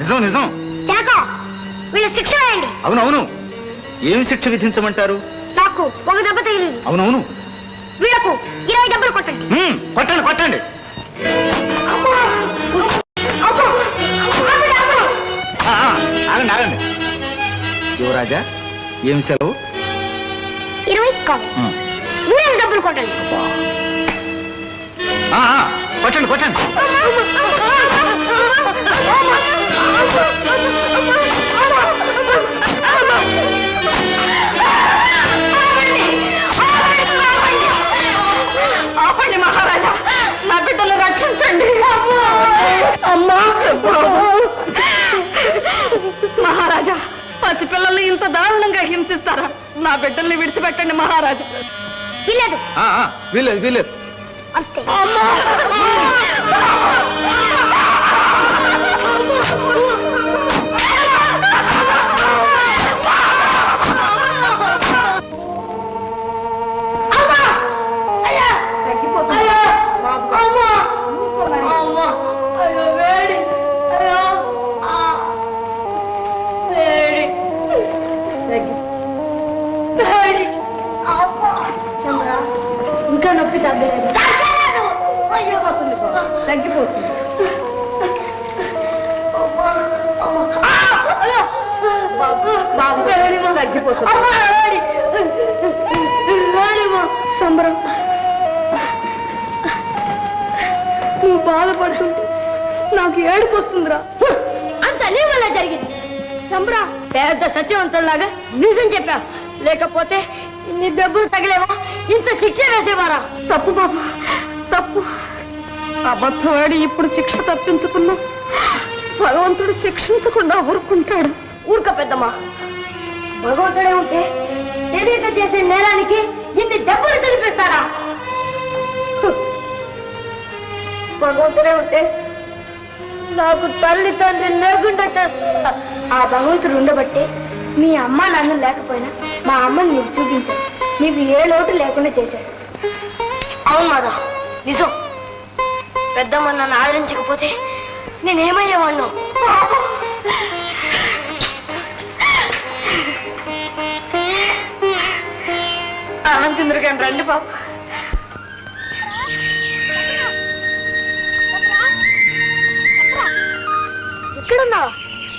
నిజం నిజం. శిక్ష వేయండి. అవునవును. ఏం శిక్ష విధించమంటారు? నాకు ఒక దెబ్బ తగిలింది. అవునవును. వీళ్ళకు 20 దెబ్బలు కొట్టండి. కొట్టండి కొట్టండి. ఆగండి ఆగండి. యువరాజా ఏం సెలవు? 20 కాదు, 20 డబ్బులు కొట్టండి. కొట్టండి కొట్టండి. ఆపండి మహారాజా, నా బిడ్డలు రక్షించండి. అమ్మా మహారాజా, పసి పిల్లల్ని ఇంత దారుణంగా హింసిస్తారా? నా బిడ్డల్ని విడిచిపెట్టండి మహారాజా. వీలేదు వీలేదు వీలేదు. ఇంకా నొప్పి తగ్గలేదు. తగ్గిపోతుంది. సంబరం, నువ్వు బాధపడుతుంటే నాకు ఏడుపు వస్తుందిరా. అంత నీ వల్ల జరిగింది. సంబరా, పెద్ద సత్యవంతుల్లాగా నిజం చెప్పా, లేకపోతే ఇన్ని దెబ్బలు తగిలేవా, ఇంత శిక్ష వేసేవారా? తప్పు బాబు, తప్పు. అబద్ధవాడి ఇప్పుడు శిక్ష తప్పించుకున్నా భగవంతుడు శిక్షించకుండా ఊరుకుంటాడు. ఊరుక పెద్దమ్మా, భగవంతుడే ఉంటే తెలియక చేసే నేరానికి ఇన్ని దెబ్బలు తెలిపిస్తారా? భగవంతుడే ఉంటే నాకు తల్లి తండ్రి లేకుండా చేస్తా. ఆ భగవంతుడు ఉండబట్టి మీ అమ్మ నాన్న లేకపోయినా మా అమ్మని నీకు చూపించాడు, నీకు ఏ లోటు లేకుండా చేశాడు. అవును మాదా, నిజం. పెద్దమ్మ నన్ను ఆదరించకపోతే నేనేమయ్యేవాణ్ణు? అనంతేంద్ర గారు రండి బాబు. ఇక్కడున్నావా?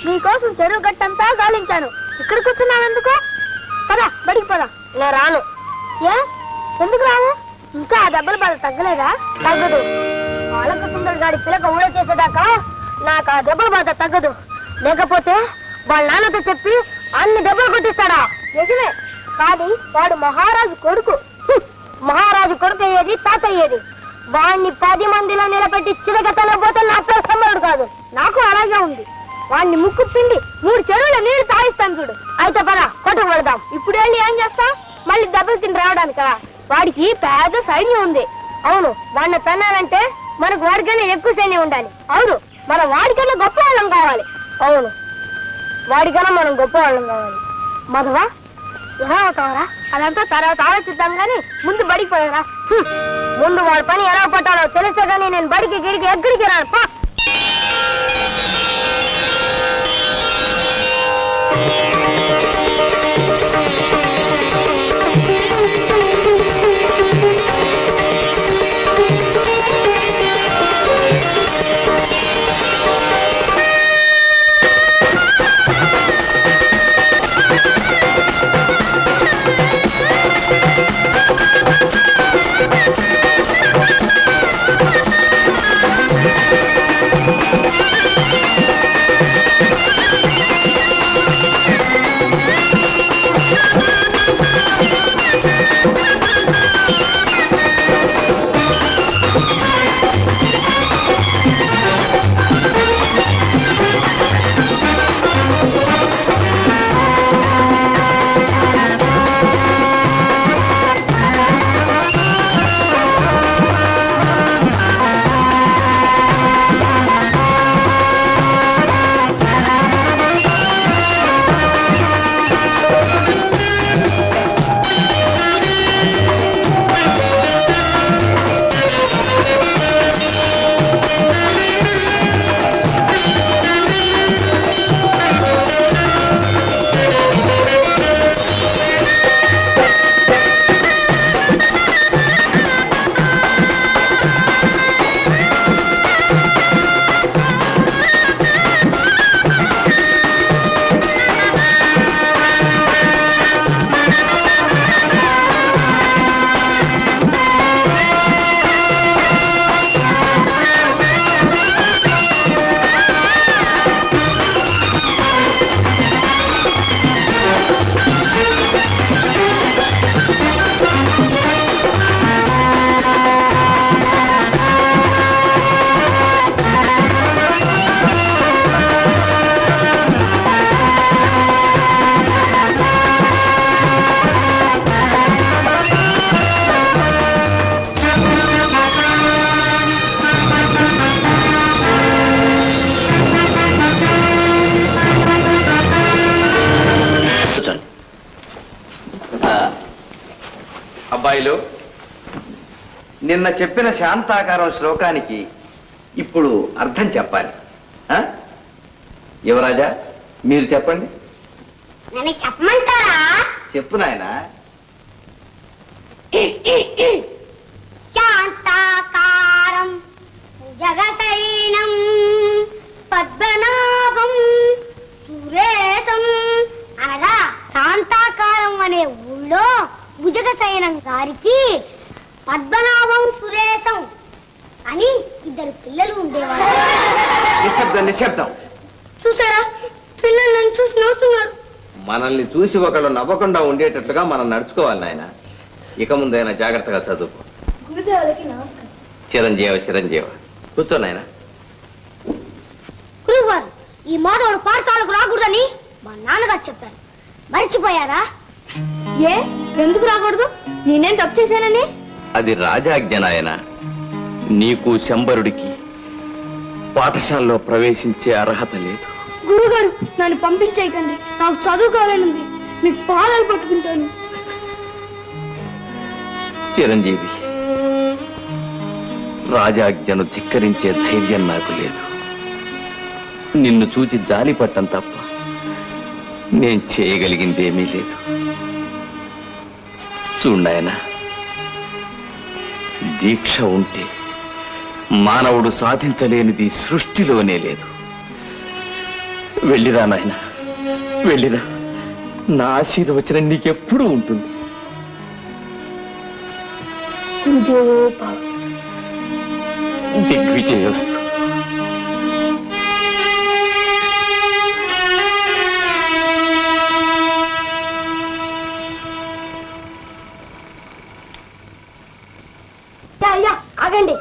నీకోసం చెరువు గట్టంతా గాలించాను. ఇక్కడ కూర్చున్నావు ఎందుకు? పదా, బడికి పదా. నేను రాను. ఏ, ఎందుకు రాను? ఇంకా ఆ దెబ్బల బాధ తగ్గలేదా? తగ్గదు. బాలక సుందర్ గాడి పిల్లక ఊడ చేసేదాకా నాకు ఆ దెబ్బల బాధ తగ్గదు. లేకపోతే వాళ్ళ నాన్నతో చెప్పి అన్ని దెబ్బలు కొట్టిస్తాడా? నిజమే, కానీ వాడు మహారాజు కొడుకు. మహారాజు కొడుకు అయ్యేది తాత అయ్యేది. వాణ్ణి 10 మందిలో నిలబెట్టి చిరగతలో పోతే నా పేరు సమ్మరుడు కాదు. నాకు అలాగే ఉంది. వాణ్ణి ముక్కు పిండి 3 చెరువుల నీళ్లు తాగిస్తాను చూడు. అయితే పద, కొట్టుకు పడదాం. ఇప్పుడు వెళ్ళి ఏం చేస్తా? మళ్ళీ దెబ్బలు తిని రావడానికా? వాడికి పెద్ద సైన్యం ఉంది. అవును, వాడిని తన్నాలంటే మనకు వాడికన్నా ఎక్కువ సైన్యం ఉండాలి. అవును, మనం వాడికన్నా గొప్ప వాళ్ళం కావాలి. అవును, వాడికన్నా మనం గొప్ప వాళ్ళం కావాలి. మధవా, ఎలా అవుతావరా? అదంతా తర్వాత ఆలోచిద్దాం గాని ముందు బడికి పోయారా. ముందు వాడి పని ఎలా పట్టాలో తెలిస్తే గానీ నేను బడికి గిడికి ఎక్కడికి రాను. పా. అమ్మాయిలు, నిన్న చెప్పిన శాంతాకారం శ్లోకానికి ఇప్పుడు అర్థం చెప్పాలి. ఆ? యువరాజా, మీరు చెప్పండి. నన్ను చెప్పమంటారా? చెప్పు నాయనా. శాంతాకారం జగతైనం పద్మనాభం సురేశం అనగా శాంతాకారం అనే ఊళ్ళో భుజగశయనం గారికి పద్మనాభం సురేశం అని ఇద్దరు పిల్లలు ఉండేవారు. నిశ్శబ్దం, నిశ్శబ్దం. చూసారా, పిల్లలు నన్ను చూసి నవ్వుతున్నారు. మనల్ని చూసి ఒకళ్ళు నవ్వకుండా ఉండేటట్లుగా మనం నడుచుకోవాలి నాయన. ఇక ముందైనా జాగ్రత్తగా చదువుకో. గురుదేవులకి నమస్కారం. చిరంజీవ చిరంజీవ. కూర్చో నాయన. గురుగారు, ఈ మానవుడు పాఠశాలకు రాకూడదని మా నాన్నగారు చెప్పారు. మర్చిపోయారా? ఏ, ఎందుకు రాకూడదు? నేనేం తప్పు చేశానని? అది రాజాజ్ఞ నాయన. నీకు శంబరుడికి పాఠశాలలో ప్రవేశించే అర్హత లేదు. గురుగారు, నన్ను పంపించేయకండి. నాకు చదువుకోవాలనుంది. మీకు పాలలు పట్టుకుంటాను. చిరంజీవి, రాజాజ్ఞను ధిక్కరించే ధైర్యం నాకు లేదు. నిన్ను చూచి జాలి పట్టం తప్ప నేను చేయగలిగిందేమీ లేదు. చూడాయన, దీక్ష ఉంటే మానవుడు సాధించలేనిది సృష్టిలోనే లేదు. వెళ్ళిరా నాయన, వెళ్ళిరా. నా ఆశీర్వచనం నీకెప్పుడూ ఉంటుంది. దిగ్విజయోస్తు. అయ్యా, ఆగండి.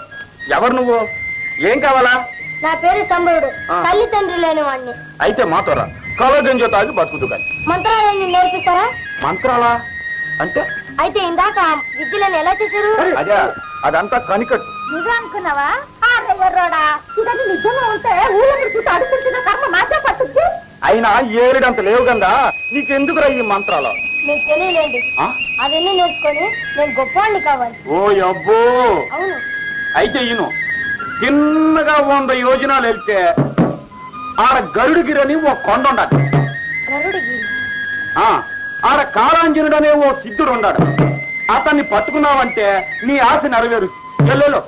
ఎవరు నువ్వు? ఏం కావాలా? నా పేరు సంబరుడు. ఆ. తల్లిదండ్రి లేని వాడిని. అయితే మాతోరా కలగంజో తాగి బతుకుతూ కానీ. మంత్రాలన్నీ నేర్పిస్తారా? మంత్రాలా అంటే? అయితే ఇందాక విద్యలను ఎలా చేశారు? అదే, అదంతా కనికట్టు. నిజం అనుకున్నావా? ఎర్రోడా, ఇదని నిజంగా ఉంటే ఊళ్ళో చూసి అడుగుతున్న కర్మ నాకే పట్టుద్ది. అయినా ఏరుడంత లేవు కదా, నీకెందుకురా ఈ మంత్రాలు? మీకు తెలియలేండి. ఆ? అవన్నీ నేర్చుకొని నేను గొప్పవాడిని కావాలి. ఓ అబ్బో. అవును. అయితే ఈయన తిన్నగా 100 యోజనాలు వెళ్తే ఆడ గరుడిగిరని ఓ కొండ ఉండాలి. గరుడిగిరి? ఆడ కాలాంజనుడనే ఓ సిద్ధుడు ఉన్నాడు. అతన్ని పట్టుకున్నావంటే నీ ఆశ నెరవేరు. ఎల్లెలో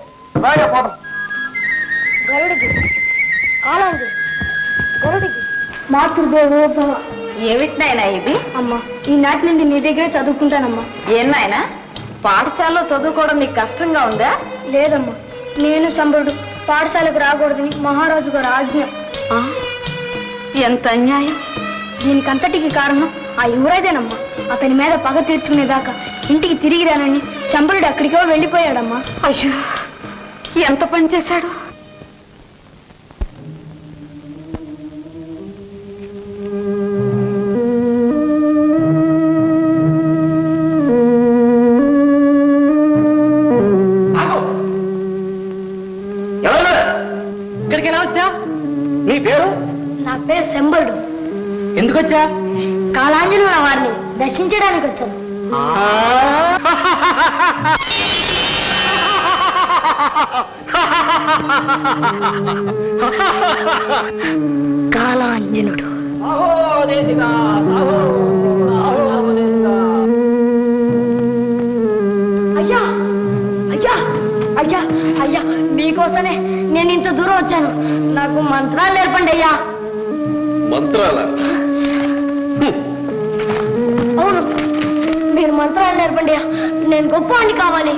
రాయా పోదాం. గరుడిగిరి, కాలాంజలి, గరుడిగిరి. మాతృదేవోభవ. ఏమిటినాయనా ఇది? అమ్మా, ఈనాటి నుండి నీ దగ్గరే చదువుకుంటానమ్మా. ఏం నాయనా, పాఠశాలలో చదువుకోవడం నీకు కష్టంగా ఉందా? లేదమ్మా, నేను సంబరుడు పాఠశాలకు రాకూడదని మహారాజు గారు ఆజ్ఞ. ఆ, ఎంత అన్యాయం. దీనికంతటికి కారణం ఆ యువరాజేనమ్మా. అతని మీద పగ తీర్చుకునేదాకా ఇంటికి తిరిగి రానని సంబరుడు అక్కడికో వెళ్ళిపోయాడమ్మా. అయ్యో, ఎంత పని చేశాడు. ఇక్కడికి వచ్చా? నీ పేరు? నా పేరు శంబరుడు. ఎందుకు వచ్చా? కాలాంజనుల వారిని దర్శించడానికి వచ్చాను. కాలాంజనుడు. అయ్యా, అయ్యా, అయ్యా, అయ్యా, మీకోసమే నేను ఇంత దూరం వచ్చాను. నాకు మంత్రాలు నేర్పండి అయ్యా. మంత్రాల? అవును, మీరు మంత్రాలు నేర్పండి అయ్యా. నేను గొప్పవాడిని కావాలి.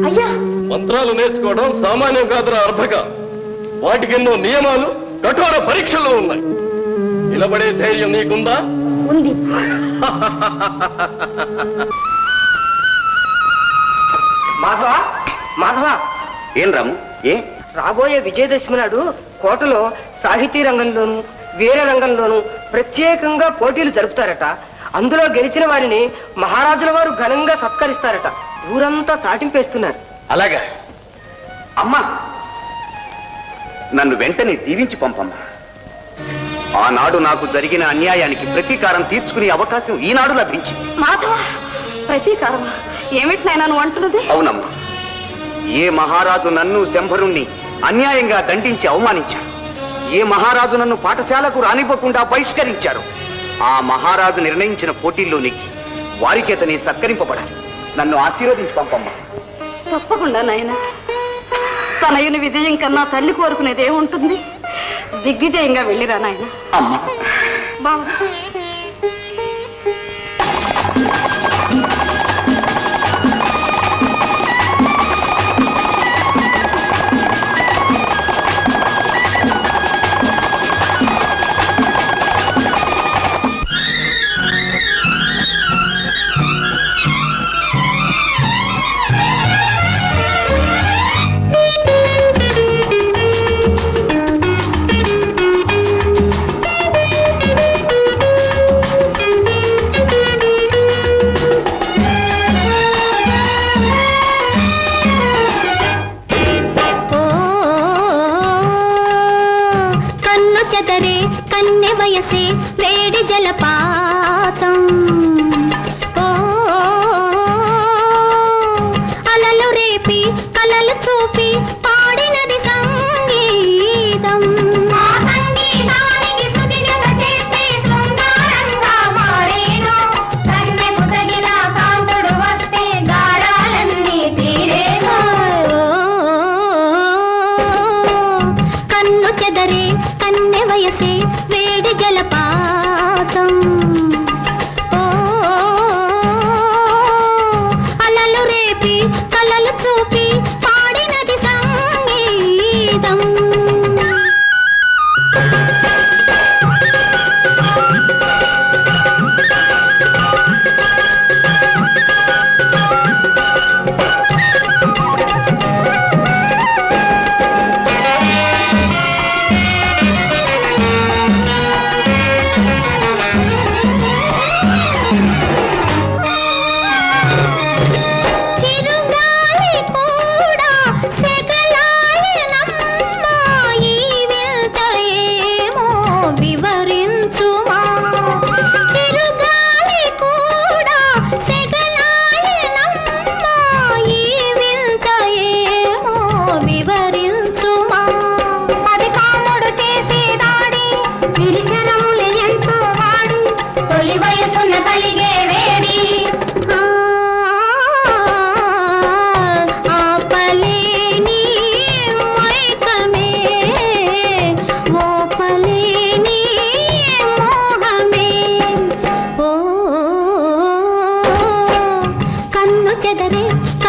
అయ్యా, మంత్రాలు నేర్చుకోవడం సామాన్యం కాదురా అర్భక. వాటికెన్నో నియమాలు, కఠోర పరీక్షలు ఉన్నాయి. నిలబడే ధైర్యం నీకుందా? ఉంది. మాధవ, మాధవ, ఏం రాము? ఏ రాబోయే విజయదశమి నాడు కోటలో సాహితీ రంగంలోను వీర రంగంలోను ప్రత్యేకంగా పోటీలు జరుపుతారట. అందులో గెలిచిన వారిని మహారాజుల వారు ఘనంగా సత్కరిస్తారట. ఊరంతా చాటింపేస్తున్నారు. అలాగా? అమ్మా, నన్ను వెంటనే దీవించి పంపమ్మా. ఆనాడు నాకు జరిగిన అన్యాయానికి ప్రతీకారం తీర్చుకునే అవకాశం ఈనాడు లభించింది. మాధవ, ప్రతీకారమా? ఏమిటి నాయనా నువ్వు అంటున్నది? అవునమ్మా, ఏ మహారాజు నన్ను శంభరుణ్ణి అన్యాయంగా దండించి అవమానించారు, ఏ మహారాజు నన్ను పాఠశాలకు రానివ్వకుండా బహిష్కరించారు, ఆ మహారాజు నిర్ణయించిన పోటీల్లోనికి వారి చేతనే సత్కరింపబడాలి. నన్ను ఆశీర్వదించి పంపమ్మా. తప్పకుండా నాయన. తనయుని విజయం కన్నా తల్లి కోరుకునేది ఏముంటుంది? దిగ్విజయంగా వెళ్ళిరా నాయన. అమ్మా, బావ, కన్నె వయసే వేడి జలపాతం, అలలు రేపి కలలు చూపి పాడినది సంగీతం. సంగీతానికి శృతి జత చేస్తే శృంగారంగా మారేను, కన్నెకు తగిన కాంతుడు వస్తే గారాలన్నీ తీరేను. కన్ను చెదరే కన్నె వయసే వేడి జలపాతం, అలలు రేపి కలలు చూపి పాడినది సంగీతం.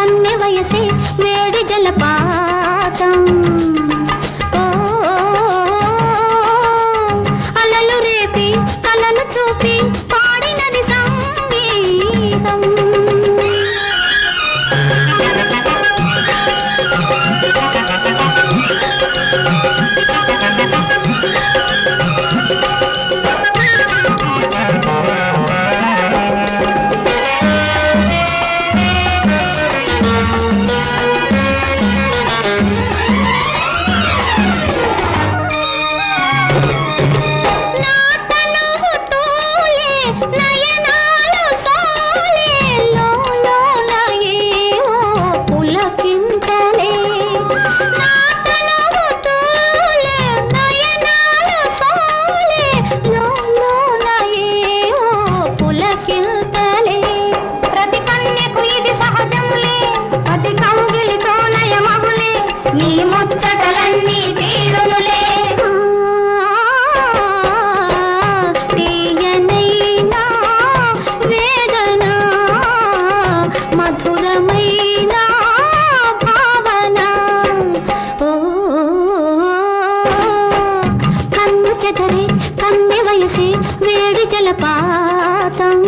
కన్నె వయసే వేడి జలపాతం, అలలు రేపి కలలు చూపి పాడినది సంగీతం. కన్నె వయసే వేడి జలపాతం,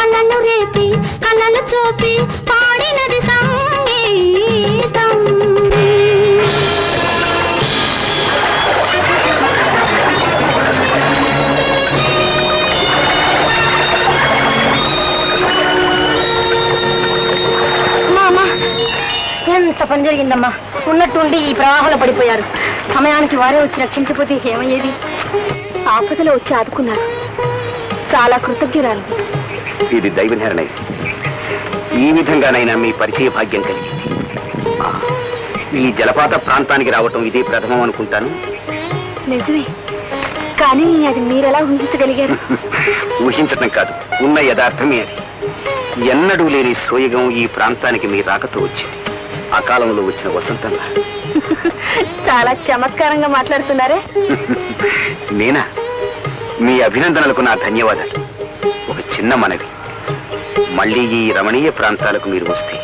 అలలు రేపి కలలు చూపి పాడినది సంగీతం. ఎంత పని జరిగిందమ్మా, ఉన్నట్టుండి ఈ ప్రవాహంలో పడిపోయారు. సమయానికి వారే వచ్చి రక్షించకపోతే ఏమయ్యేది? ఆపదలో వచ్చి ఆదుకున్నారు. చాలా కృతజ్ఞురాలు. ఇది దైవ నిర్ణయం. ఈ విధంగానైనా మీ పరిచయ భాగ్యం కలిగింది. ఆ, ఈ జలపాత ప్రాంతానికి రావటం ఇదే ప్రథమం అనుకుంటాను. నిజమే, కానీ అది మీరెలా ఊహించగలిగారు? ఊహించటం కాదు, ఉన్న యథార్థమే అది. ఎన్నడూ లేని సోయగం ఈ ప్రాంతానికి మీ రాకతో వచ్చింది. అకాలంలో వచ్చిన వసంతంగా. చాలా చమత్కారంగా మాట్లాడుతున్నారే. నేనా? మీ అభినందనలకు నా ధన్యవాదాలు. ఒక చిన్న మనవి, మళ్ళీ ఈ రమణీయ ప్రాంతాలకు మీరు వస్తే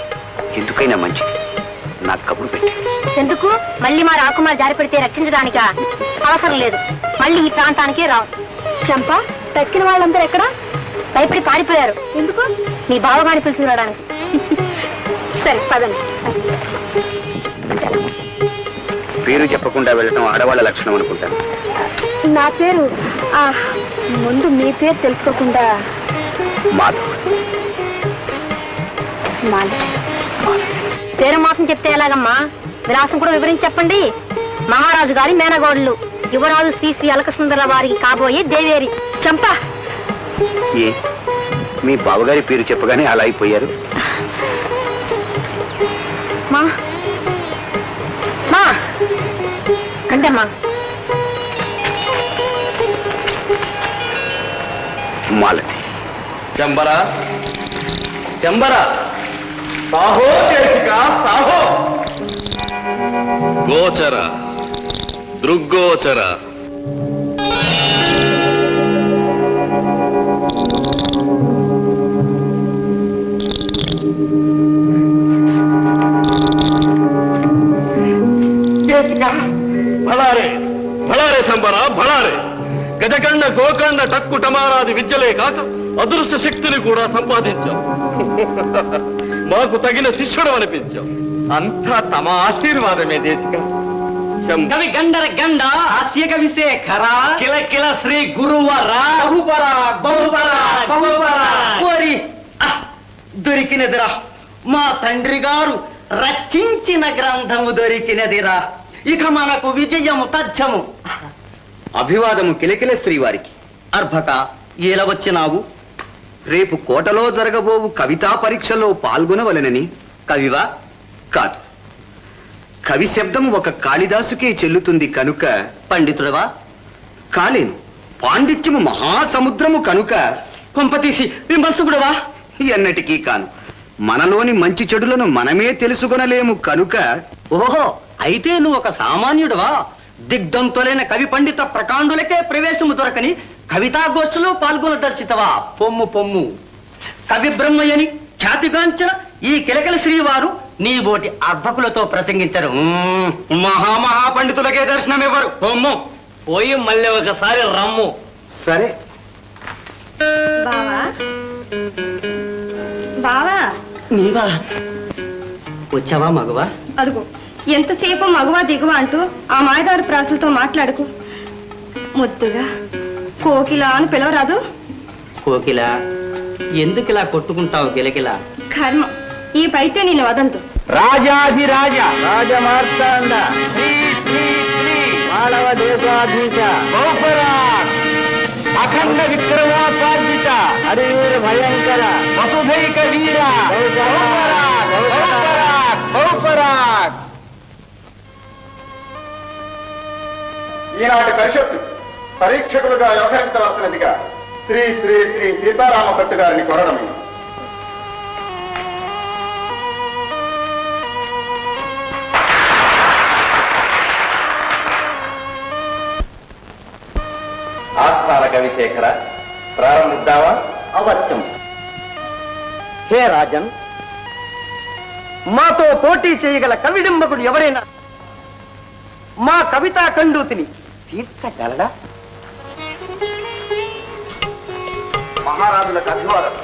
ఎందుకైనా మంచిది, నాకు కబురు పెట్టి. ఎందుకు? మళ్ళీ మా రాకుమార్ జారి పెడితే రక్షించడానికా? అవసరం లేదు, మళ్ళీ ఈ ప్రాంతానికే రావు. చంప, తక్కిన వాళ్ళందరూ ఎక్కడ? భయపడి పారిపోయారు. ఎందుకు? మీ బావగాని పిలిచి రావడానికి. సరే పదండి. పేరు చెప్పకుండా వెళ్ళటం ఆడవాళ్ళ లక్షణం అనుకుంటాను. నా పేరు ముందు మీ పేరు తెలుసుకోకుండా. మాధవ్. పేరు మాత్రం చెప్తే ఎలాగమ్మా? విలాసం కూడా వివరించి చెప్పండి. మహారాజు గారి మేనగోళ్ళు, యువరాజు శ్రీ అలకసుందర వారికి కాబోయే దేవేరి. చంప. ఏ, మీ బావగారి పేరు చెప్పగానే అలా అయిపోయారు? మా అంటమ్మా. మాలతి. చెంబరా, చెంబరా, సాహో చేసిక సాహో. గోచర, దృగ్గోచర. భళారే భళారే సంబరా భళారే. గజకండ గోకండ టక్కు టమారాది విద్యలే కాక అదృష్ట శక్తిని కూడా సంపాదించాం. మాకు తగిన శిష్యుడు అనిపించాం. అంతా తమ ఆశీర్వాదమే దేశిక. కవి గండర గండ హాస్య కవి శేఖర కిల కిల శ్రీ గురువర బహుపర బహుపర బహుపర. దొరికినదిరా, మా తండ్రి గారు రచించిన గ్రంథము దొరికినదిరా. ఇక మనకు విజయము తథ్యము. అభివాదము కిలకిల శ్రీవారికి. అర్భక, ఎలా వచ్చినావు? రేపు కోటలో జరగబోవు కవితా పరీక్షలో పాల్గొనవలెనని. కవివా? కాదు, కవి శబ్దం ఒక కాళిదాసుకే చెల్లుతుంది కనుక. పండితుడవా? కాలేను. పాండిత్యము మహాసముద్రము కనుక. కొంపతీసి విమర్శకుడవా? ఎన్నటికీ కాను. మనలోని మంచి చెడులను మనమే తెలుసుకొనలేము కనుక. ఓహో, అయితే నువ్వు ఒక సామాన్యుడవా? దిగ్ధంతులైన కవి పండిత ప్రకాండులకే ప్రవేశము దొరకని కవితా గోష్ఠిలో పాల్గొనదర్శితవా? పొమ్ము పొమ్ము. కవి బ్రహ్మయ్యని ఖ్యాతిగాంచిన ఈ కిలకల శ్రీవారు నీ బోటి అర్భకులతో ప్రసంగించరు. మహామహా పండితులకే దర్శనమివ్వరు. పొమ్ము, పోయి మళ్ళీ ఒకసారి రమ్ము. సరే. బావా బావా, నీవా వచ్చావా మగవా? అదుగు ఎంతసేపు మగవా దిగువా అంటూ ఆ మాయదారు ప్రాసులతో మాట్లాడుకు. ముద్దుగా కోకిలా అని పిలవరాదు? కోకిల, ఎందుకు ఇలా కొట్టుకుంటావు గిలగిల? కర్మ, ఈ పైతే నేను వదంతు. రాజాధిరాజ రాజమార్తాండ శ్రీ శ్రీ శ్రీ మాళవ దేశాధీశ బహుపరాక్ అఖండ విక్రమాపార్జిత హరివీర భయంకర వసుధైక వీర బహుపరాక్. ఈనాటి పరిషత్తు పరీక్షకులుగా వ్యవహరించవలసినదిగా శ్రీ శ్రీ శ్రీ సీతారామ భట్టు గారిని కోరడమే. ఆస్థాన కవిశేఖర, ప్రారంభిద్దామా? అవశ్యం. హే రాజన్, మాతో పోటీ చేయగల కవిడింబకుడు ఎవరైనా మా కవితా కండూతిని తీర్చగలడా? మహారాజులకు అభివాదం.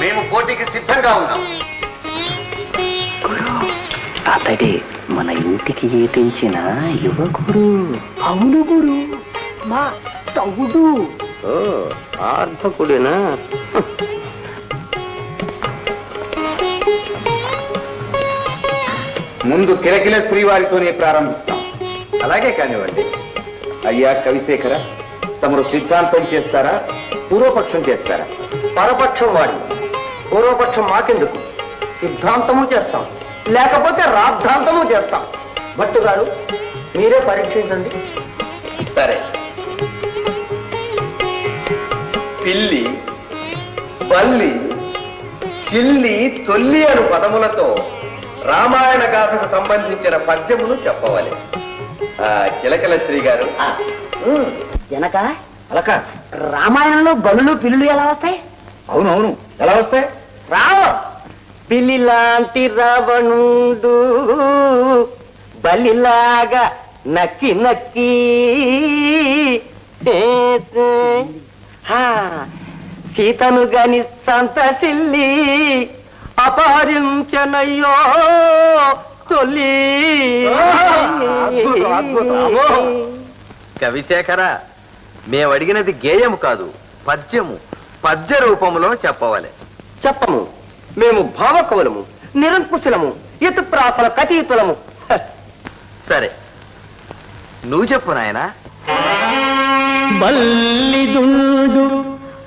మేము పోటీకి సిద్ధంగా ఉన్నాం. అతడే మన ఇంటికి ఏతించిన యువకుడు. అవును గురు, మా తౌడు. ఆర్థకుడేనా? ముందు కిలకిల శ్రీవారితోనే ప్రారంభిస్తాం. అలాగే కానివ్వండి. అయ్యా కవిశేఖర, తమరు సిద్ధాంతం చేస్తారా, పూర్వపక్షం చేస్తారా? పరపక్షం వాడి పూర్వపక్షం మాకెందుకు? సిద్ధాంతము చేస్తాం, లేకపోతే రాద్ధాంతము చేస్తాం. భట్టు గారు, మీరే పరీక్షించండి. సరే. పిల్లి, బల్లి, చిల్లి, తొల్లి అను పదములతో రామాయణ గాథకు సంబంధించిన పద్యమును చెప్పవాలి. కిలకిల శ్రీ గారు. వెనక అలక రామాయణంలో బలులు పిల్లులు ఎలా వస్తాయి? అవునవును, ఎలా వస్తాయి? రావు. పిల్లి లాంటి రావణుడు బలిలాగా నక్కి నక్కి సీతను గని సంతసిల్లి అపహరించనయ్యో తొలి. కవిశేఖర, మేము అడిగినది గేయము కాదు, పద్యము. పద్య రూపంలో చెప్పవాలి. చెప్పము. మేము భావకవులము, నిరంకుశలము, ఇటు ప్రాసల కతీతులము. సరే, నువ్వు చెప్పు నాయనా. బల్లిదుండు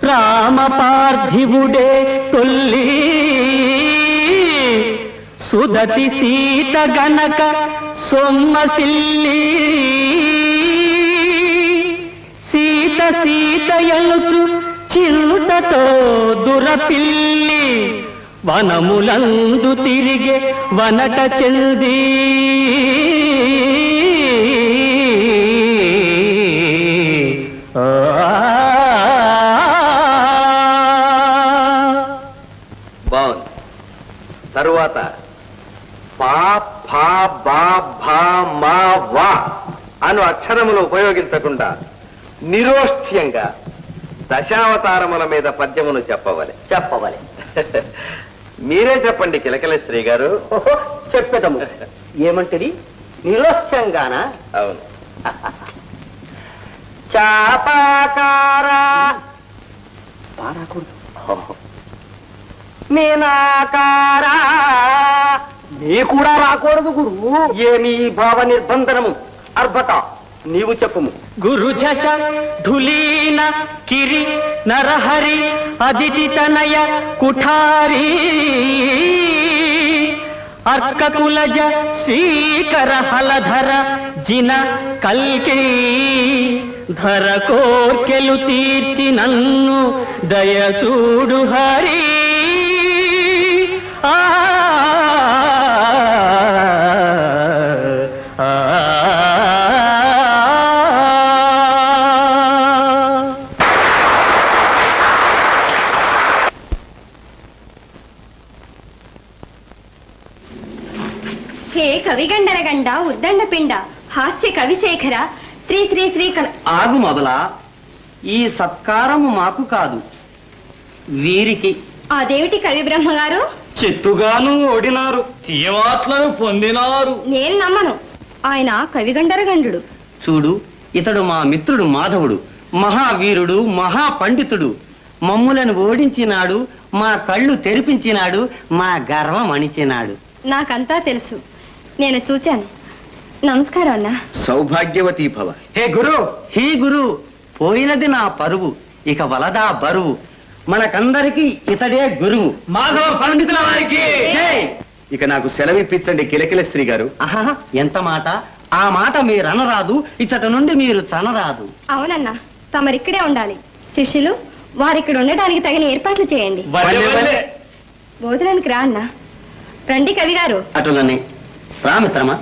రామ పార్థివుడే తొల్లి సుదతి సీత గనక సొమ్మసిల్లి సీత సీత ఎలుచు చింతతో దురపిల్లి వనములందు తిరిగే వనట చెంది బాగుంది. తరువాత పా ఫా బా భా మా వా అను అక్షరములు ఉపయోగించకుండా నిరోష్ఠ్యంగా దశావతారముల మీద పద్యమును చెప్పవాలి. మీరే చెప్పండి కిలకిల శ్రీ గారు. చెప్పేదము. ఏమంటది? నిరోష్యంగానా? అవును. చాపాకారా పారాకూడదు. మీనాకారా నీ కూడా రాకూడదు గురు. ఏమి భావ నిర్బంధనము? అర్భత నీవు చెప్పుము. గురు జశ ఢులీన కిరి నరహరి అదితి తనయ కుఠారి అర్కకులజ శ్రీకర హలధర జిన కల్కి ధర కోర్కెలు తీర్చి నన్ను దయచూడు హరి. ఆ హే కవిగండరగండ ఉద్దండ పిండ హాస్య కవిశేఖర శ్రీ శ్రీ శ్రీ ఆగు మొదలా. ఈ సత్కారము మాకు కాదు, వీరికి. అదేమిటి కవి బ్రహ్మగారు? చెట్టుగాను ఓడినారు, తీయమాట్లను పొందినారు. నేను నమ్మను. ఆయన కవిగండరగండు. చూడు, ఇతడు మా మిత్రుడు మాధవుడు, మహావీరుడు, మహాపండితుడు. మమ్ములను ఓడించినాడు, మా కళ్ళు తెరిపించినాడు, మా గర్వం అణిచినాడు. నాకంతా తెలుసు, నేను చూచాను. నమస్కారం అన్నా. సౌభాగ్యవతీ భవ. హే గురు, హీ గురు, పోయినది నా పరువు, ఇక వలదా బరువు. మనకందరికి ఇతడే గురువు. మాధవ పండితుల వారికి ఇక నాకు సెలవిప్పించండి కిలకిల శ్రీ గారు. ఆహా, ఎంత మాట! ఆ మాట మీరనరాదు, ఇచ్చట నుండి మీరు చనరాదు. అవునన్నా, తమరిక్కడే ఉండాలి. శిష్యులు వారిక్కడ ఉండడానికి తగిన ఏర్పాట్లు చేయండి. భోజనానికి రా అన్నా. రండి కవి గారు. అటులనే రామిత్రమా.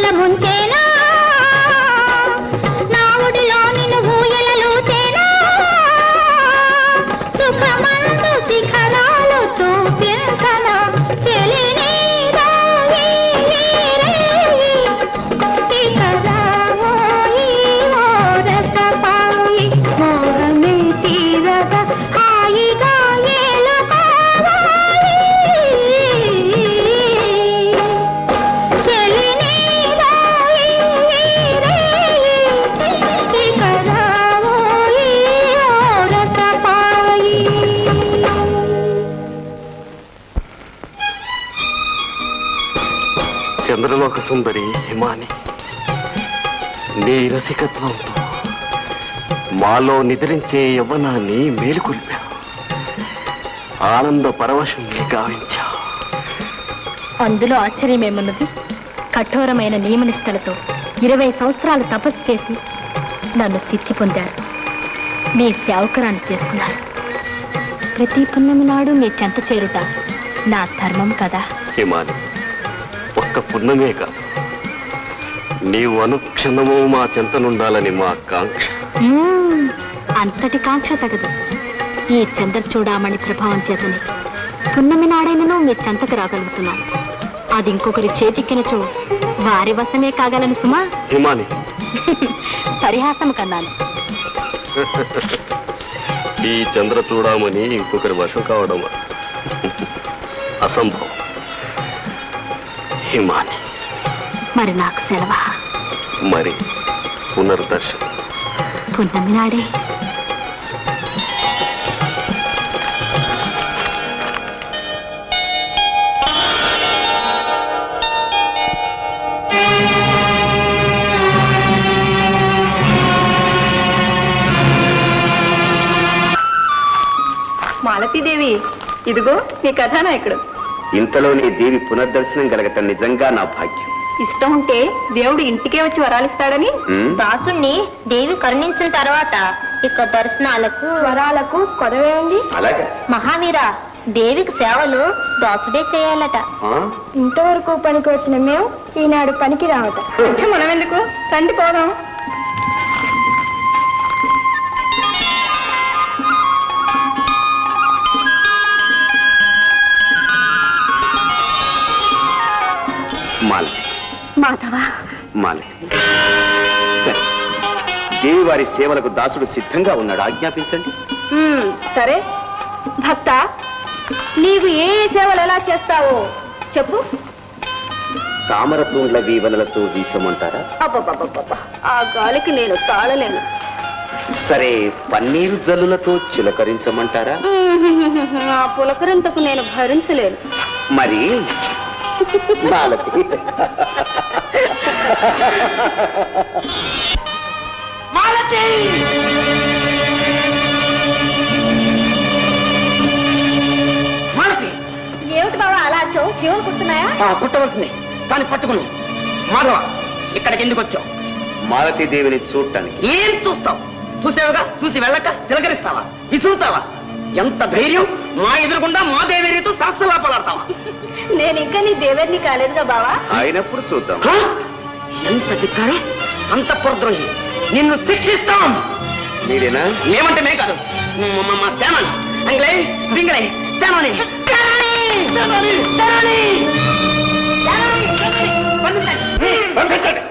ఊయల ముంచేనా నా ఒడిలో నిన్ను ఊయలలు చేనా సుఖమందు శిఖరాలు చూపించనా తెలిని మోహమే తీరగా హాయిగా ఏలు కావాలి చెలిని చంద్రలోక సుందరి హిమాని, నీ రసికత్వంతో మాలో నిద్రించే యవ్వనాన్ని మేలుకొల్పా, ఆనంద పరవశం గావించా. అందులో ఆశ్చర్యమేమున్నది? కఠోరమైన నియమనిష్టలతో 20 సంవత్సరాలు తపస్సు చేసి నన్ను సిద్ధి పొందారు. మీ సేవకురాన్ని చేస్తున్నారు. ప్రతి పున్నమి నాడు మీ చెంత చేరుట నా ధర్మం కదా. హిమాని, ఒక్క పున్నమే కాదు, నీవు అనుక్షణము మా చెంతనుండాలని మా కాంక్ష. అంతటి కాంక్ష తగదు. ఈ చంద్రచూడామణి ప్రభావం చేతని పున్నమి నాడైనను మీ చెంతకు రాగలుగుతున్నాను. అది ఇంకొకరి చేజిక్కినచో వారి వశమే కాగలను సుమా. హిమాని, పరిహాసం కన్నాను. ఈ చంద్ర చూడమని ఇంకొకరి వశం కావడం అసంభవం. హిమాని, మరి నాకు సెలవా? మరి పునర్దర్శనం పున్నమి నాడే. మాలతీదేవి, ఇదిగో మీ కథానాయకుడు. ఇంతలోనే దేవి పునర్దర్శనం కలగటం నిజంగా నా భాగ్యం. ఇష్టం ఉంటే దేవుడు ఇంటికే వచ్చి వరాలిస్తాడని దాసుణ్ణి దేవి కరుణించిన తర్వాత ఇక దర్శనాలకు వరాలకు కొదవేయండి. అలాగా? మహావీర, దేవికి సేవలు దాసుడే చేయాలట. ఇంతవరకు పనికి వచ్చిన మేము ఈనాడు పనికి రావట. మనం ఎందుకు, రండి పోదాం. మాలతి, మాధవ, మాలతి, సరే, దేవి వారి సేవలకు దాసుడు సిద్ధంగా ఉన్నాడు. ఆజ్ఞాపించండి. సరే భక్త, నీవు ఏ సేవలు ఎలా చేస్తావో చెప్పు. తామరతూండ్ల వీవనలతో వీచమంటారా? అబ్బబ్బబ్బబ్బ, ఆ గాలికి నేను తాళలేను. సరే, పన్నీరు జల్లులతో చిలకరించమంటారా? ఆ పులకరింతకు నేను భరించలేను. మరి మాలతి, మాలతి, మాలతి, ఏమిటి బాబా అలా చెవులు కుడుతున్నాయా? కుట్టవలసింది కానీ పట్టుకుని. మాధవ, ఇక్కడికి ఎందుకు వచ్చావు? మాలతీ దేవిని చూడటానికి. ఏం చూస్తావు? చూసావుగా, చూసి వెళ్ళక తిలకరిస్తావా, విసురుతావా? ఎంత ధైర్యం! మా ఎదురుకుండా మా దేవేరితో శాస్త్రలాపలాడతావా? నేను ఇంకా నీ దేవర్ని కాలేదుగా బావా. అయినప్పుడు చూద్దాం. ఎంత దిక్కారే, అంత పురద్రోహి, నిన్ను శిక్షిస్తాం. మీరేనా? ఏమంటే మే కాదు, మా సేనాని అంగ్లై దింగలై సేనాని పంపించండి.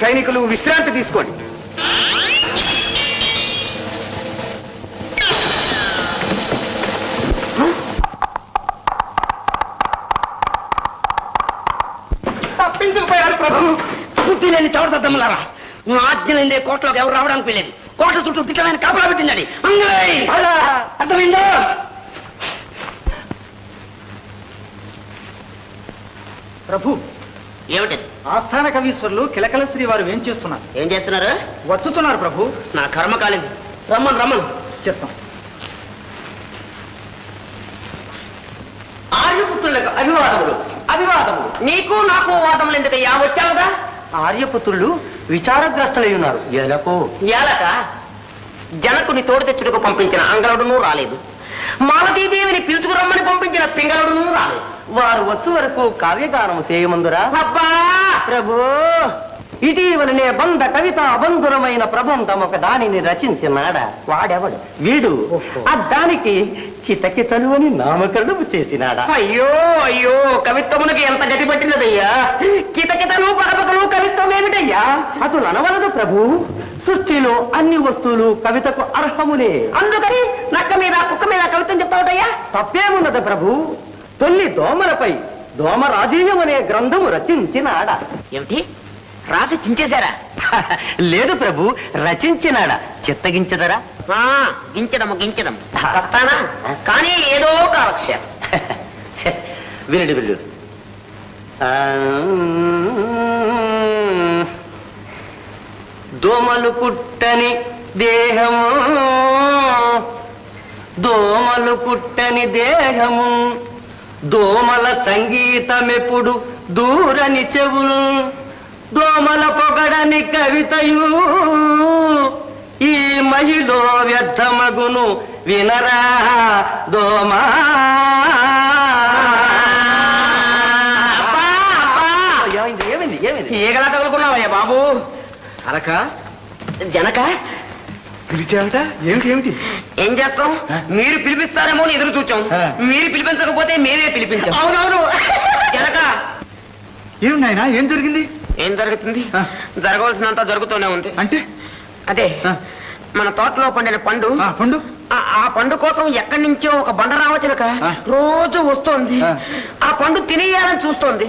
సైనికులు విశ్రాంతి తీసుకోండి. తప్పించుకుపోయారు ప్రభు. బుద్ధి లేని చౌరసద్దములారా, మా ఆజ్ఞలందే కోటలోకి ఎవరు రావడానికి వెళ్ళేది. కోట చుట్టూ దిట్టమైన కాపలా పెట్టిందని అర్థమైందో? ప్రభు, ఏమిటి ఆస్థాన కవీశ్వరులు కిలకల శ్రీ వారు ఏం చేస్తున్నారు? ఏం చేస్తున్నారు? వచ్చుతున్నారు ప్రభు. నా కర్మ కాలింది. రమ్మను రమ్మను. చిత్తం. ఆర్యపుత్రులకు అభివాదములు. అభివాదములు. నీకు నాకు వాదములు ఎందుకయ్యా? వచ్చావుగా. ఆర్యపుత్రులు విచారగ్రస్తులై ఉన్నారు. ఎలకు ఏలక జనకుని తోడు తెచ్చుటకు పంపించిన అంగళుడును రాలేదు. మాలతీదేవిని పిలుచుకురమ్మని పంపించిన పింగళుడును రాలేదు. వారు వచ్చు వరకు కావ్యగానము చేయమందురా. అబ్బా ప్రభు, ఇటీవలనే బంధ కవిత అబంధురమైన ప్రబంధం ఒక దానిని రచించినాడా. వాడెవడు? వీడు దానికి కితకితలు అని నామకరణము చేసినాడా. అయ్యో అయ్యో, కవిత్వమునకి ఎంత గతి పట్టినదయ్యా. కితకితలు పరపకలు కవిత్వం ఏమిటయ్యా? అతను అనవలదు ప్రభు. సృష్టిలో అన్ని వస్తువులు కవితకు అర్హములే. అందుకని నక్క మీద కుక్క మీద కవిత్వం చెప్తావుటయ్యా? తప్పేమున్నది ప్రభు. తొల్లి దోమలపై దోమరాజీయం అనే గ్రంథము రచించినాడా. ఏమిటి? రాసి చించేశారా? లేదు ప్రభు, రచించినాడా. చిత్తగించదరా? గించదము గించదము వస్తానా? కానీ ఏదో కాలక్షేపం. వినుడు వినుడు. దోమలు పుట్టని దేహము, దోమలు పుట్టని దేహము, దోమల సంగీతమెప్పుడు దూరని చెవులు, దోమల పొగడని కవితయు ఈ మహిలో వ్యర్థమగును వినరా దోమా. ఏమైంది ఏమైంది? ఈగలా తగులుకున్నావయ్యా బాబు. అలక జనక పిలిచావట? ఏమిటి ఏమిటి? ఏం చేస్తాం? మీరు పిలిపిస్తారేమో అని ఎదురు చూచాం. మీరు పిలిపించకపోతే మేమే పిలిపించాం. అవునవును. జనక ఏమి నాయనా, ఏం జరిగింది? ఏం జరుగుతుంది? జరగవలసినంత జరుగుతూనే ఉంది. అంటే అదే మన తోటలో పండిన పండు. పండు ఆ పండు కోసం ఎక్కడి నుంచో ఒక బండరావచిలక రోజు వస్తోంది. ఆ పండు తినేయాలని చూస్తోంది.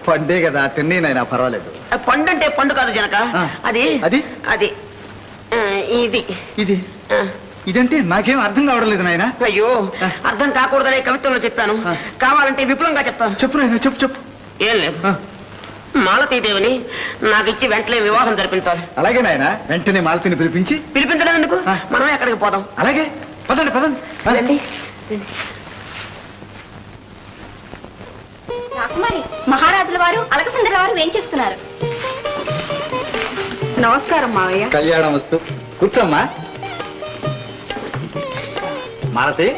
పండే కదా, తిన్నాయినా పర్వాలేదు. పండు అంటే పండు కాదు జనక, అది అది అది ఇది ఇది ఇదంటే నాకేం అర్థం కావడం లేదు నాయన. అయ్యో, అర్థం కాకూడదనే కవిత్వంలో చెప్పాను. కావాలంటే విపులంగా చెప్తాను. చెప్పు నాయన, చెప్పు చెప్పు. ఏం లేదు, మాలతీదేవిని నాకు ఇచ్చి వెంటనే వివాహం జరిపించాలి. అలాగే నాయన, వెంటనే మాలతిని పిలిపించి. పిలిపించడం ఎందుకు? మనమే ఎక్కడికి పోదాం. అలాగే, పదండి పదండి. రాకుమారి, మహారాజుల వారు అలకసుందర వారు ఏం చేస్తున్నారు? నమస్కారం మావయ్య. కళ్యాణం వస్తూ కూర్చోమ్మా. మాలతి,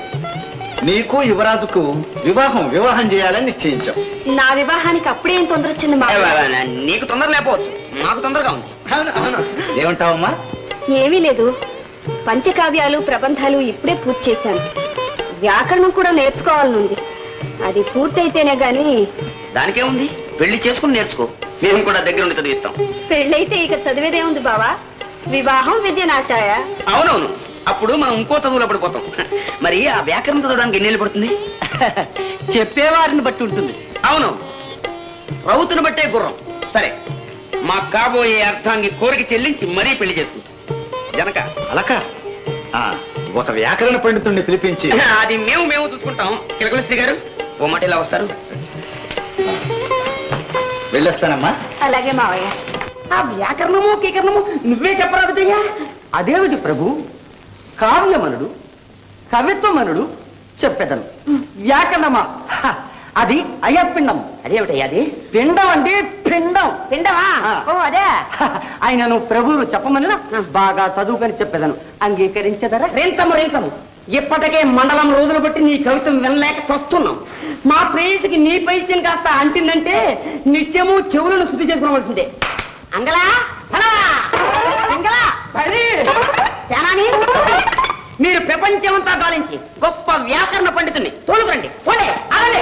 నీకు యువరాజుకు వివాహం చేయాలని నిశ్చయించాం. నా వివాహానికి అప్పుడేం తొందర వచ్చింది మావయ్య? నీకు తొందర లేకపోవచ్చు, మాకు తొందరగా ఉంది. ఏమంటావమ్మా? ఏమీ లేదు, పంచకావ్యాలు ప్రబంధాలు ఇప్పుడే పూర్తి చేశాను. వ్యాకరణం కూడా నేర్చుకోవాలనుంది. అది పూర్తయితేనే గాని. దానికే ఉంది, పెళ్లి చేసుకుని నేర్చుకో. మేము కూడా దగ్గర ఉండి చదివిస్తాం. పెళ్ళైతే ఇక చదివేదే ఉంది బావా. వివాహం విద్య నాశాయ. అవునవును, అప్పుడు మనం ఇంకో చదువులో పడిపోతాం. మరి ఆ వ్యాకరణం చదవడానికి ఎన్నేళ్ళు పడుతుంది? చెప్పేవారిని బట్టి ఉంటుంది. అవును, రౌతుని బట్టే గుర్రం. సరే, మా కాబోయే అర్థాంగి కోరిక చెల్లించి మరీ పెళ్లి చేసుకుంటాం. జనక అలక, ఒక వ్యాకరణ పండితుడిని పిలిపించి. అది మేము చూసుకుంటాం. కిలకలశ్రీ గారు ఓ మాట ఇలా వస్తారు. వెళ్ళొస్తానమ్మా. అలాగే మావయ్య. ఆ వ్యాకరణము కీకరణము నువ్వే చెప్పరాదుయ్యా. అదేమిటి ప్రభు? కావ్యమనుడు కవిత్వమనుడు చెప్పెదను. వ్యాకరణమా? అది అయపిండం. అదేమిటయ్యా అది? పిండం అంటే పిండం. పిండమా? ఓ అదే. ఆయనను ప్రభువును చెప్పమని బాగా చదువుకొని చెప్పేదను. అంగీకరించదరా? రేంతము ఇప్పటికే మండలం రోజులు బట్టి నీ కవిత్వం వినలేక చస్తున్నాం. మా ప్రేయసికి నీ పైత్యం కాస్త అంటిందంటే నిత్యము చెవులను శుద్ధి చేసుకోవాల్సిందే. అంగలా సేనాని, మీరు ప్రపంచమంతా గాలించి గొప్ప వ్యాకరణ పండితుడిని తోలుకురండి. పోండి, ఆగండి.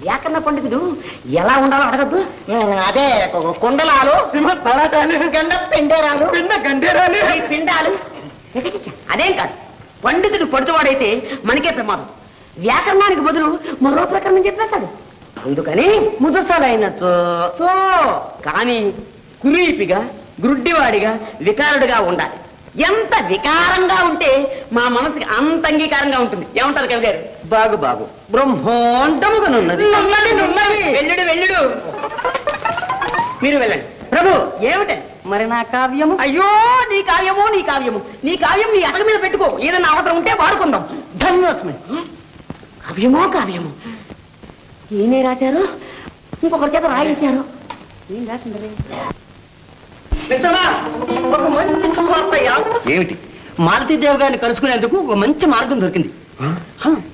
వ్యాకరణ పండితుడు ఎలా ఉండాలో అడగద్దు. అదే కుండలాలు, గండ పెండేరాలు, గండేరాలు, పిండాలు. అదేం కాదు, పండితుడు పొడుచువాడైతే మనకే ప్రమాదం. వ్యాకరణానికి బదులు మరో ప్రకరణం చెప్పేస్తాడు. అందుకని ముదసలైనచో కానీ కురీపిగా, గుడ్డివాడిగా, వికారుడిగా ఉండాలి. ఎంత వికారంగా ఉంటే మా మనసుకి అంత అంగీకారంగా ఉంటుంది. ఏమంటారు కవి గారు? బాగు బ్రహ్మోండముగానున్నది. వెళ్ళుడు వెళ్ళుడు, మీరు వెళ్ళండి. ప్రభు ఏమిటండి మరి నా కావ్యము? అయ్యో నీ కావ్యము నీ కావ్యము నీ కావ్యం నీ అటక మీద పెట్టుకో. ఏదైనా అవసరం ఉంటే వాడుకుందాం. ధన్యోస్మి. కావ్యము ఈయనే రాశారు, ఇంకొకరి చేత రాయించారు. ఏం రాసింది? ఒక మంచి శుభవార్తయ్యా. ఏమిటి? మాలతీదేవి గారిని కలుసుకునేందుకు ఒక మంచి మార్గం దొరికింది.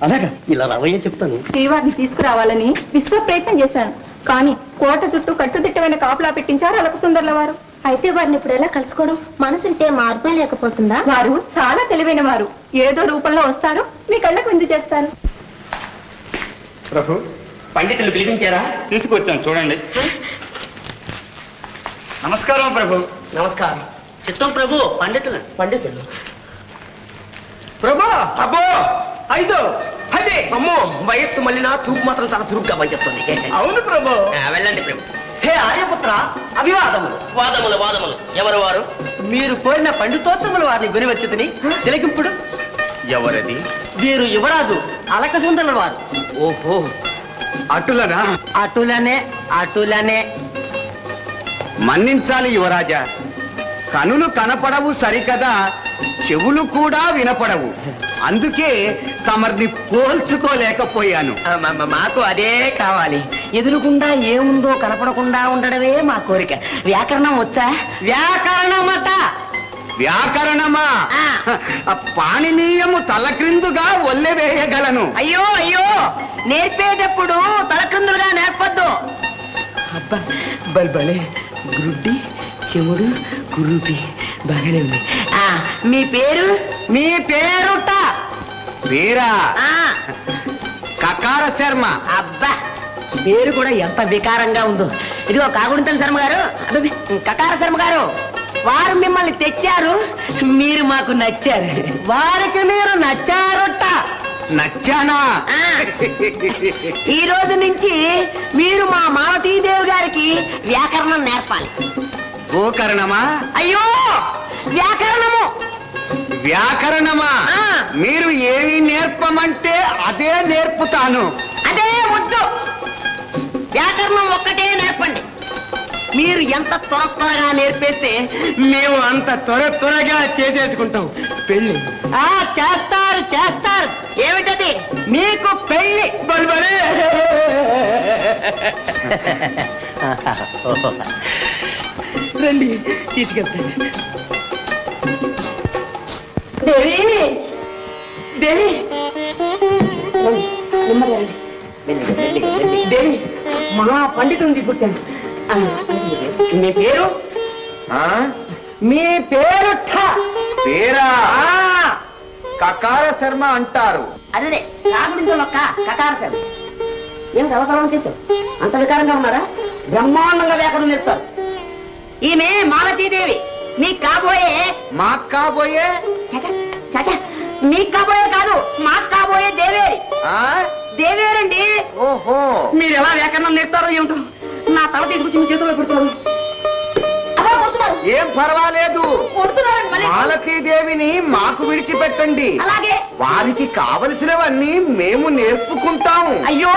అలాగా, ఇలా రావయ్యే చెప్తాను. శ్రీవారిని తీసుకురావాలని విశ్వ ప్రయత్నం చేశాను, కానీ కోట చుట్టూ కట్టుదిట్టమైన కాపులా పెట్టించారు అలక సుందర్ల వారు. అయితే వారిని ఇప్పుడు ఎలా కలుసుకోవడం? మనసుంటే మార్పే లేకపోతుందా? వారు చాలా తెలివైన వారు. ఏదో రూపంలో వస్తారు, మీ కళ్ళకు విందు చేస్తాను. ప్రభు, పండితులు పిలిపించారా? తీసుకొచ్చాను చూడండి. నమస్కారం ప్రభు. నమస్కారం. చిత్తం ప్రభు, పండితులు. ప్రభు, అబ్బో 5 10 అమ్మో, వయస్సు మళ్ళీ నా చూపు మాత్రం చాలా చురుగ్గా పనిచేస్తుంది. అవును ప్రభు. వెళ్ళండి ప్రభు. హే ఆర్యపుత్ర, అభివాదములు. వాదములు ఎవరు వారు? మీరు కోరిన పండితోత్తములు వారిని గురివచ్చితిని. తిలకింపుడు. ఎవరది? వీరు యువరాజు అలక సుందరుల వారు. ఓహో, అటులనా? అటులనే మన్నించాలి యువరాజా. కనులు కనపడవు సరికదా, చెవులు కూడా వినపడవు. అందుకే తమర్ని పోల్చుకోలేకపోయాను. మాకు అదే కావాలి. ఎదురుగుండా ఏముందో కనపడకుండా ఉండడమే మా కోరిక. వ్యాకరణం వచ్చా? వ్యాకరణమా? పాణినీయము తలక్రిందుగా ఒల్లెవేయగలను. అయ్యో నేర్పేటప్పుడు తలక్రిందులుగా నేర్పద్దు. అబ్బా బల్బలే, గుడ్డి, చెముడు, కురూపి బాగానే ఉంది. మీ పేరుట? పేరా? కకార శర్మ. అబ్బా, పేరు కూడా ఎంత వికారంగా ఉందో. ఇదిగో కాగుంతల శర్మ గారు, కకార శర్మ గారు, వారు మిమ్మల్ని తెచ్చారు, మీరు మాకు నచ్చారు. వారికి మీరు నచ్చారుట. నచ్చానా? ఈ రోజు నుంచి మీరు మా మాలతీదేవి గారికి వ్యాకరణం నేర్పాలి. గోకరణమా? అయ్యో వ్యాకరణమా? ఆ. మీరు ఏమి నేర్పమంటే అదే నేర్పుతాను. అదే వద్దు, వ్యాకరణం ఒక్కటే నేర్పండి. మీరు ఎంత త్వరగా నేర్పేస్తే మేము అంత త్వరగా చేసేసుకుంటాం పెళ్లి. చేస్తారు. ఏమిటది? మీకు పెళ్లి. బల్బలే. రండి, తీసుకెళ్తాను. దేవి దేవి, మహా పండితుని పుట్టాను. మీ పేరు? మీ పేరు? పేరా? కకార శర్మ అంటారు. అదే కాగుడింతలొక్క కకార శర్మ. ఏమిటి అవసరం చేశావు? అంత వికారంగా ఉన్నారా? బ్రహ్మాండంగా వ్యాకరణం నేర్పుతారు. ఈమె మాలతీదేవి, నీకు కాబోయే. మాకు కాబోయే? నీకు కాబోయే కాదు, మాకు కాబోయే దేవేరి. దేవేరండి. ఓహో, మీరు ఎలా వ్యాకరణం నేర్పుతారో ఏమిటో. నా తల తీసుకొచ్చి మీ చేతుల్లో పెడుతున్నాను. ఏం పర్వాలేదు. మాలతీదేవిని మాకు విడిచిపెట్టండి. అలాగే. వారికి కావలసినవన్నీ మేము నేర్పుకుంటాము. అయ్యో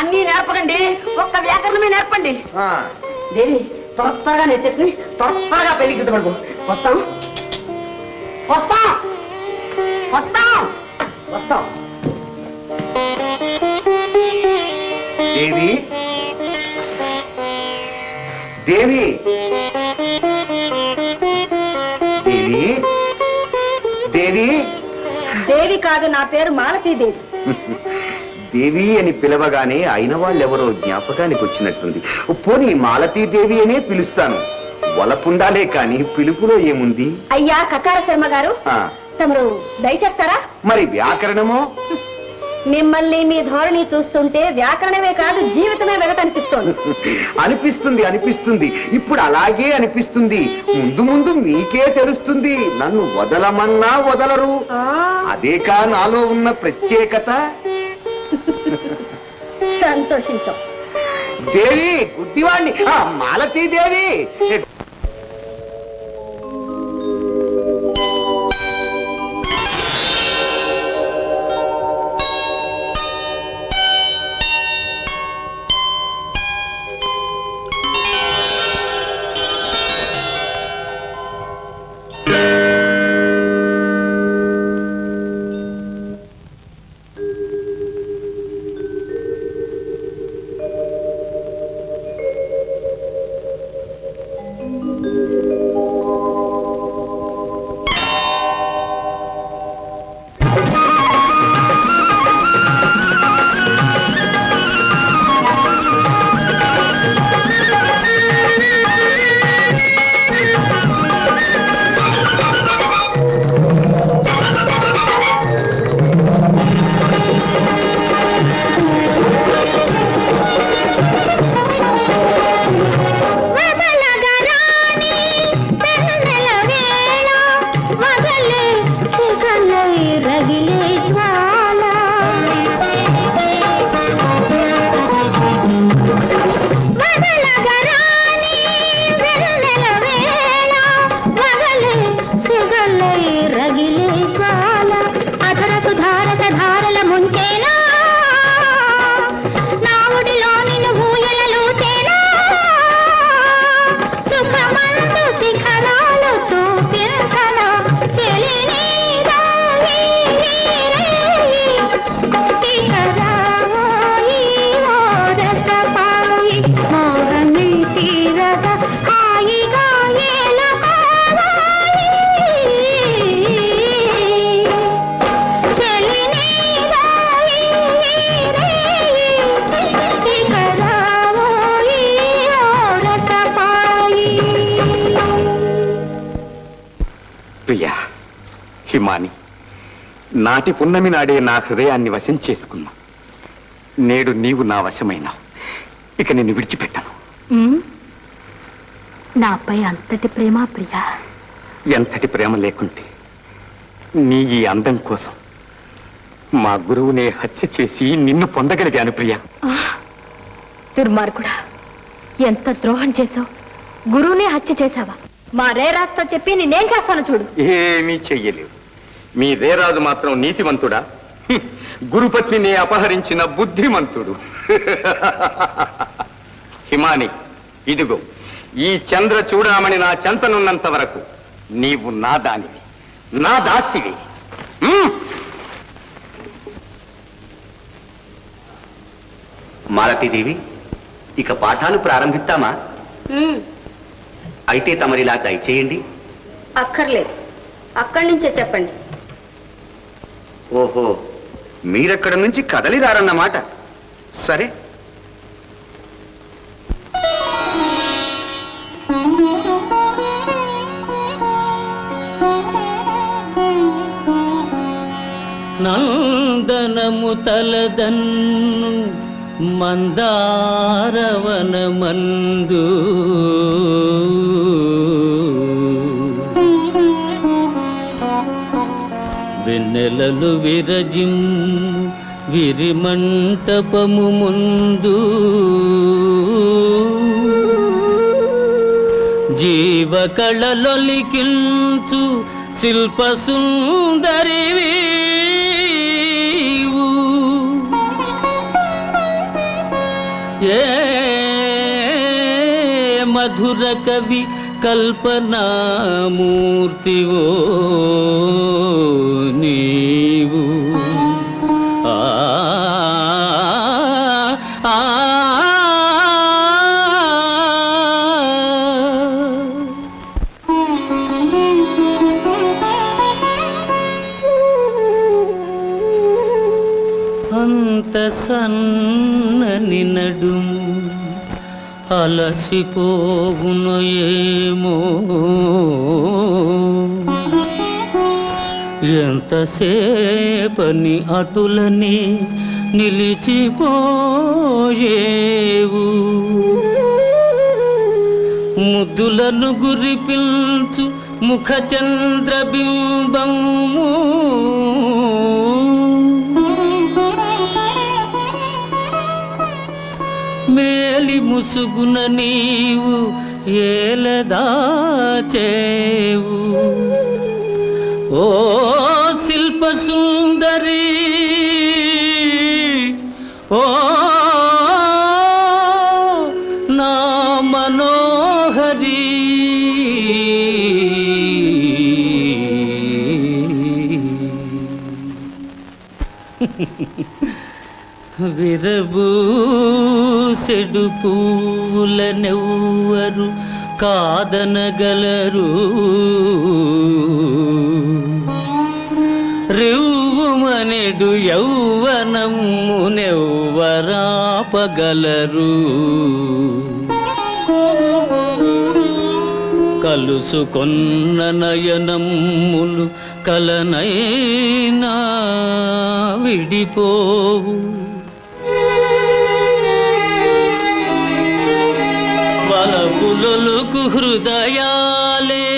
అన్నీ నేర్పకండి, ఒక్క వ్యాకరణమే నేర్పండి. దేవి, త్వరగా నేర్చేసి త్వరగా పెళ్లికి సిద్ధపడుకో. వస్తాం. దేవి దేవి దేవి దేవి దేవి కాదు, నా పేరు మాలతీదేవి. దేవి అని పిలవగానే అయిన వాళ్ళెవరో జ్ఞాపకానికి వచ్చినట్టుంది. పోనీ మాలతీదేవి అనే పిలుస్తాను. వలపుండాలే కాని పిలుపులో ఏముంది? అయ్యా కకార శర్మ గారు, ఆ, తమరు దయచేస్తారా? మరి వ్యాకరణమో? మిమ్మల్ని మీ ధోరణి చూస్తుంటే వ్యాకరణమే కాదు జీవితమే వెగటనిపిస్తోంది. అనిపిస్తుంది అనిపిస్తుంది, ఇప్పుడు అలాగే అనిపిస్తుంది. ముందు ముందు మీకే తెలుస్తుంది. నన్ను వదలమన్నా వదలరు. అదేకా నాలో ఉన్న ప్రత్యేకత. సంతోషించాం. దేవి, గుడ్డివాణ్ణి, మాలతీ దేవి. ప్రియా, హిమాని, నాటి పున్నమి నాడే నా హృదయాన్ని వశం చేసుకున్నా. నేడు నీవు నా వశమైనావు. ఇక నిన్ను విడిచిపెట్టను. నాపై అంతటి ప్రేమ ప్రియా? ఎంతటి ప్రేమ లేకుంటే నీ ఈ అందం కోసం మా గురువునే హత్య చేసి నిన్ను పొందగలిగాను ప్రియా. దుర్మార్గుడా, ఎంత ద్రోహం చేశావు! గురువునే హత్య చేశావా? మా రేరాజుతో చెప్పి నేనేం చేస్తాను చూడు. ఏమీ చెయ్యలేవు. మీ రేరాజు మాత్రం నీతివంతుడా? గురుపత్నిని అపహరించిన బుద్ధిమంతుడు. హిమాని, ఇదిగో ఈ చంద్ర చూడామణి నా చెంతనున్నంత వరకు నీవు నా దానివి, నా దాసివి. మాలతీదేవి, ఇక పాఠాలు ప్రారంభిస్తామా? అయితే తమరిలా దయచేయండి. అక్కర్లేదు, అక్కడి నుంచే చెప్పండి. ఓహో, మీరెక్కడ నుంచి కదలి రారన్నమాట. సరే. నందనము తలదన్ను మందారవనమందు వెన్నెలలు విరజిమ్ము విరిమంటపము ముందు జీవకళలొలికించు శిల్ప సుందరివి ఏ మధుర కవి కల్పనామూర్తివో నీవు. అంత సన్నని నడుము అలసిపోగును ఏమో, ఎంతసేపని అటులని నిలిచిపోయేవు ముద్దులను గురిపిల్చు ముఖ చంద్రబింబము మేలి ముసుగున నీవు ఏలదాచేవు ఓ శిల్ప సుందరి ఓ నా మనోహరి విరబూసెడు పూలనెవ్వరు కాదనగలరు రివ్వుమనెడు యౌవనమునెవ్వరాపగలరు కలుసుకొన్న నయనమ్ములు కలనైనా విడిపోవు వలపులొలుకు హృదయాలే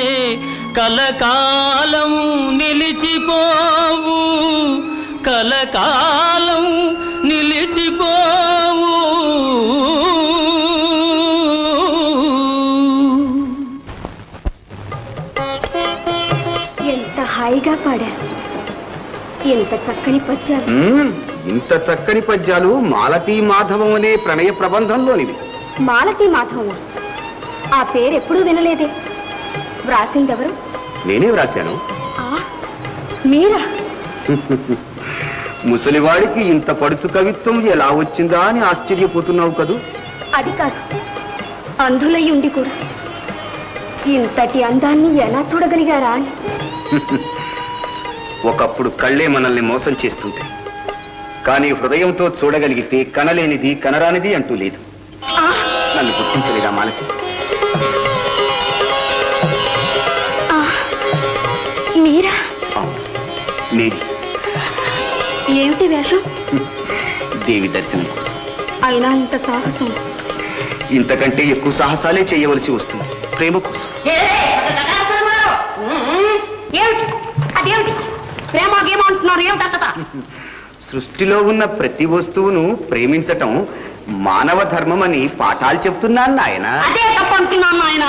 కలకాలం నిలిచిపోవు కలకాలం నిలిచిపోవు ఎంత హాయిగా పాడారు, ఎంత చక్కని పద్యాలు. ఇంత చక్కని పద్యాలు మాలతీ మాధవం అనే ప్రణయ ప్రబంధంలోనివి. మాలతీ మాధవ, ఆ పేరు ఎప్పుడూ వినలేదే. వ్రాసిందెవరు? నేనే వ్రాశాను. మీరా? ముసలివాడికి ఇంత పడుచు కవిత్వం ఎలా వచ్చిందా అని ఆశ్చర్యపోతున్నావు కదూ. అది కాదు, అంధులై ఉండి కూడా ఇంతటి అందాన్ని ఎలా చూడగలిగారా అని. ఒకప్పుడు కళ్ళే మనల్ని మోసం చేస్తుంటాయి, కానీ హృదయంతో చూడగలిగితే కనలేనిది కనరానిది అంటూ లేదు. నన్ను గుర్తించలేదా మాలతి? మీరా? నేనే. ఏమిటి వేషం? దేవి దర్శనం కోసం. అయినా ఇంత సాహసం? ఇంతకంటే ఎక్కువ సాహసాలే చేయవలసి వస్తుంది ప్రేమ కోసం. అదేమిటి ప్రేమ గేమ అంటున్నారు? ఏమిటా? సృష్టిలో ఉన్న ప్రతి వస్తువును ప్రేమించటం మానవ ధర్మం అని పాఠాలు చెప్తున్నాను నాయన. అదే తప్ప అంటున్నాను ఆయన.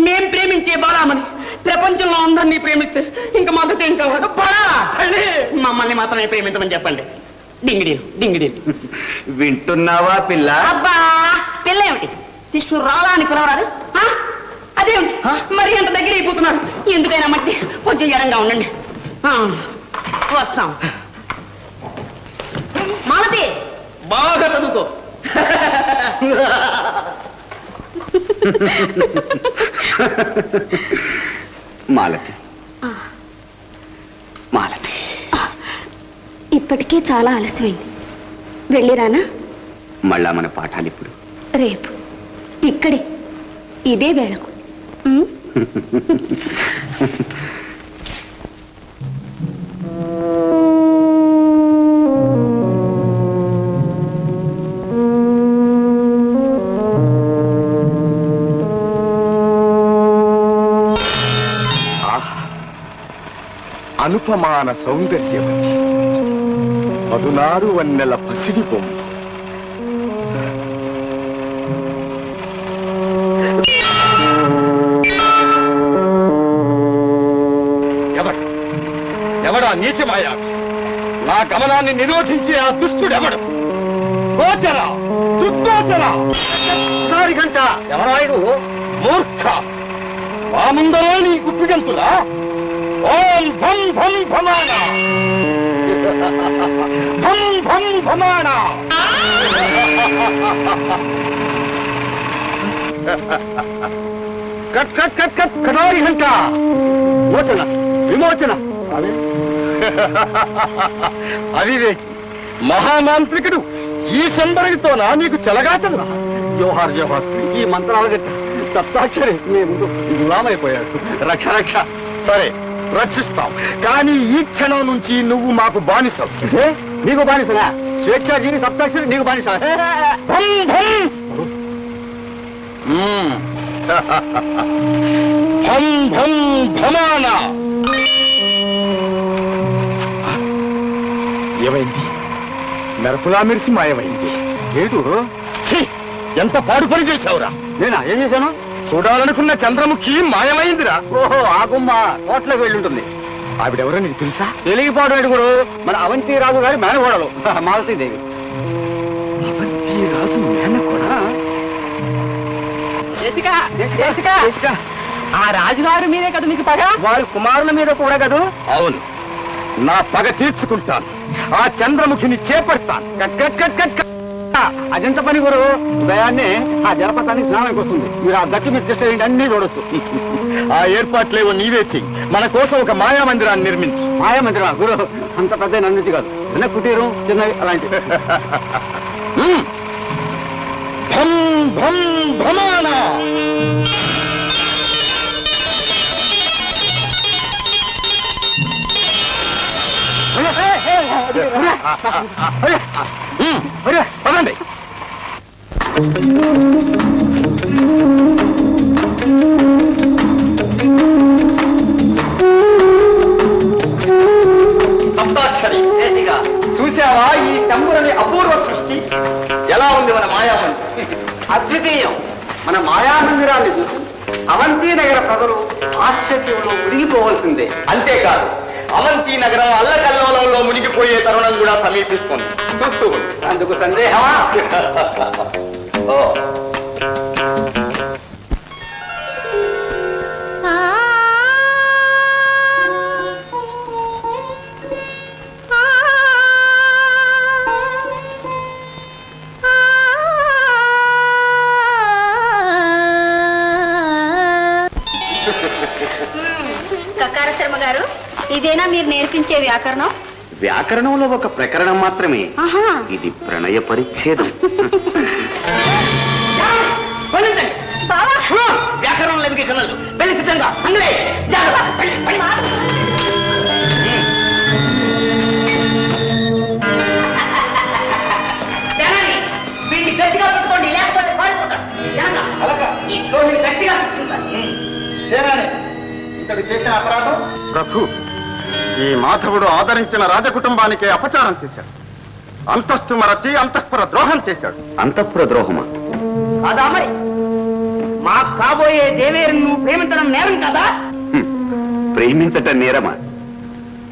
నేను ప్రేమించే బాలామని ప్రపంచంలో అందరినీ ప్రేమిస్తే ఇంకా మొదట ఏం కావాలి? మమ్మల్ని మాత్రమే ప్రేమించమని చెప్పండి. డింగిడీలు డింగిడీలు. వింటున్నావా పిల్ల? అబ్బా పిల్ల ఏమిటి? శిష్యుడు రాలా అని పిలవరాదు? అదేమిటి మరి ఎంత దగ్గర అయిపోతున్నారు? ఎందుకైనా మట్టి కొంచెం ఎడంగా ఉండండి. వస్తాం. మాలతి బాగా చదువుకో. మాలతి, మాలతి, ఇప్పటికే చాలా ఆలస్యమైంది. వెళ్ళిరానా? మళ్ళా మన పాఠాలు ఇప్పుడు రేపు ఇక్కడే ఇదే వేళకు. అనుపమాన సౌందర్యవతి, పదునారు వన్నెల పసిడి బొమ్మ. ఎవడా నీచమాయా? నా గమనాన్ని నిరోధించి ఆ దుష్టుడెవడు? గోచరా, దుర్గోచరా, గంట ఎవరాయుడు? మూర్ఖ, మా ముందరే నీ గుప్పిగంతులా? ఓం భం భం భమాన, భం భం భమాన. కట్ కట్ కట్ కట్ కటారి హంట. మోచన విమోచన. అవివేకి మహామాంత్రికుడు ఈ సంబరితోనా నీకు చెలగాచదు? జోహార్ జోహార్. ఈ మంత్రాల సప్తాక్షరి మీ ముందు గులామైపోయాడు. రక్ష రక్ష. సరే, రక్షిస్తాం. కానీ ఈ క్షణం నుంచి నువ్వు మాకు బానిసవు. నీకు బానిసనా? స్వేచ్ఛాజీవి సప్తాక్షరి నీకు బానిస. భం భం భమాన. ఏమైంది? మెరుపులా మెరిసి మాయమైంది. ఏడు ఛీ! ఎంత పాడు పని చేశావురా. నేనా ఏం చేశాను? చూడాలనుకున్న చంద్రముఖి మాయమైందిరా. ఓహో ఆ గుమ్మ తోటలోకి వెళ్ళి ఉంటుంది. ఆవిడెవరో నీకు తెలుసా? తెలియకపోవడం ఏడుగురు మన అవంతి రాజు గారి మేనగోడలు మాలతీదేవి. ఈ రాజు మేనకోడా? ఆ రాజుగారి మీదే కదా మీకు పగ? వారి కుమారుల మీద కూడా కదూ? అవును, నా పగ తీర్చుకుంటాను. ఆ చంద్రముఖిని చేపడతాను. కట్ కట్ కట్ కట్ కట్. అజంత పని గురు. ఉదయాన్నే ఆ జలపాతానికి స్నానానికి వస్తుంది. మీరు ఆ దక్కి మీరు చేస్తే అన్ని చూడొచ్చు. ఆ ఏర్పాట్లేవో నీవే చెయ్యి. మన కోసం ఒక మాయా మందిరాన్ని నిర్మించు. మాయా మందిరమా గురు? అంత పెద్ద నన్నుంచి కాదు, చిన్న కుటీరం చిన్నవి అలాంటివి. భం భం భమాన. పదండి. సప్తాక్షరి చూసావా ఈ శంభులని అపూర్వ సృష్టి? ఎలా ఉంది మన మాయామందిరం? అద్వితీయం. మన మాయామందిరాన్ని చూసి అవంతి నగర ప్రజలు ఆశ్చర్యంలో మునిగిపోవలసిందే. అంతేకాదు, అవంతి నగరం అల్లకల్లోలంలో మునిగిపోయే తరుణం కూడా సమీపిస్తుంది. చూస్తూ ఉంది. అందుకు సందేహమా? ఓ కకార శర్మ గారు, ఇదేనా మీరు నేర్పించే వ్యాకరణం? వ్యాకరణంలో ఒక ప్రకరణం మాత్రమే. ఆహా. ఇది ప్రణయ పరిచ్ఛేదం. బావా, వ్యాకరణం లేదు కన్నలు. వెళ్ళి సిద్ధంగా అందులే. వీడిని గట్టిగా పట్టుకోండి, లేకపోతే పారిపోతాడు. ఈ చోటుని గట్టిగా ఇతడు చేసిన అపరాధం ప్రభు. ఈ మాధవుడు ఆదరించిన రాజకుటుంబానికే అపచారం చేశాడు. అంతస్తు మరచి అంతఃపుర ద్రోహం చేశాడు. అంతఃపుర ద్రోహమా? కాదా మరి? మా కాబోయే దేవేరును నువ్వు ప్రేమించడం నేరం కదా? ప్రేమించటం నేరమా?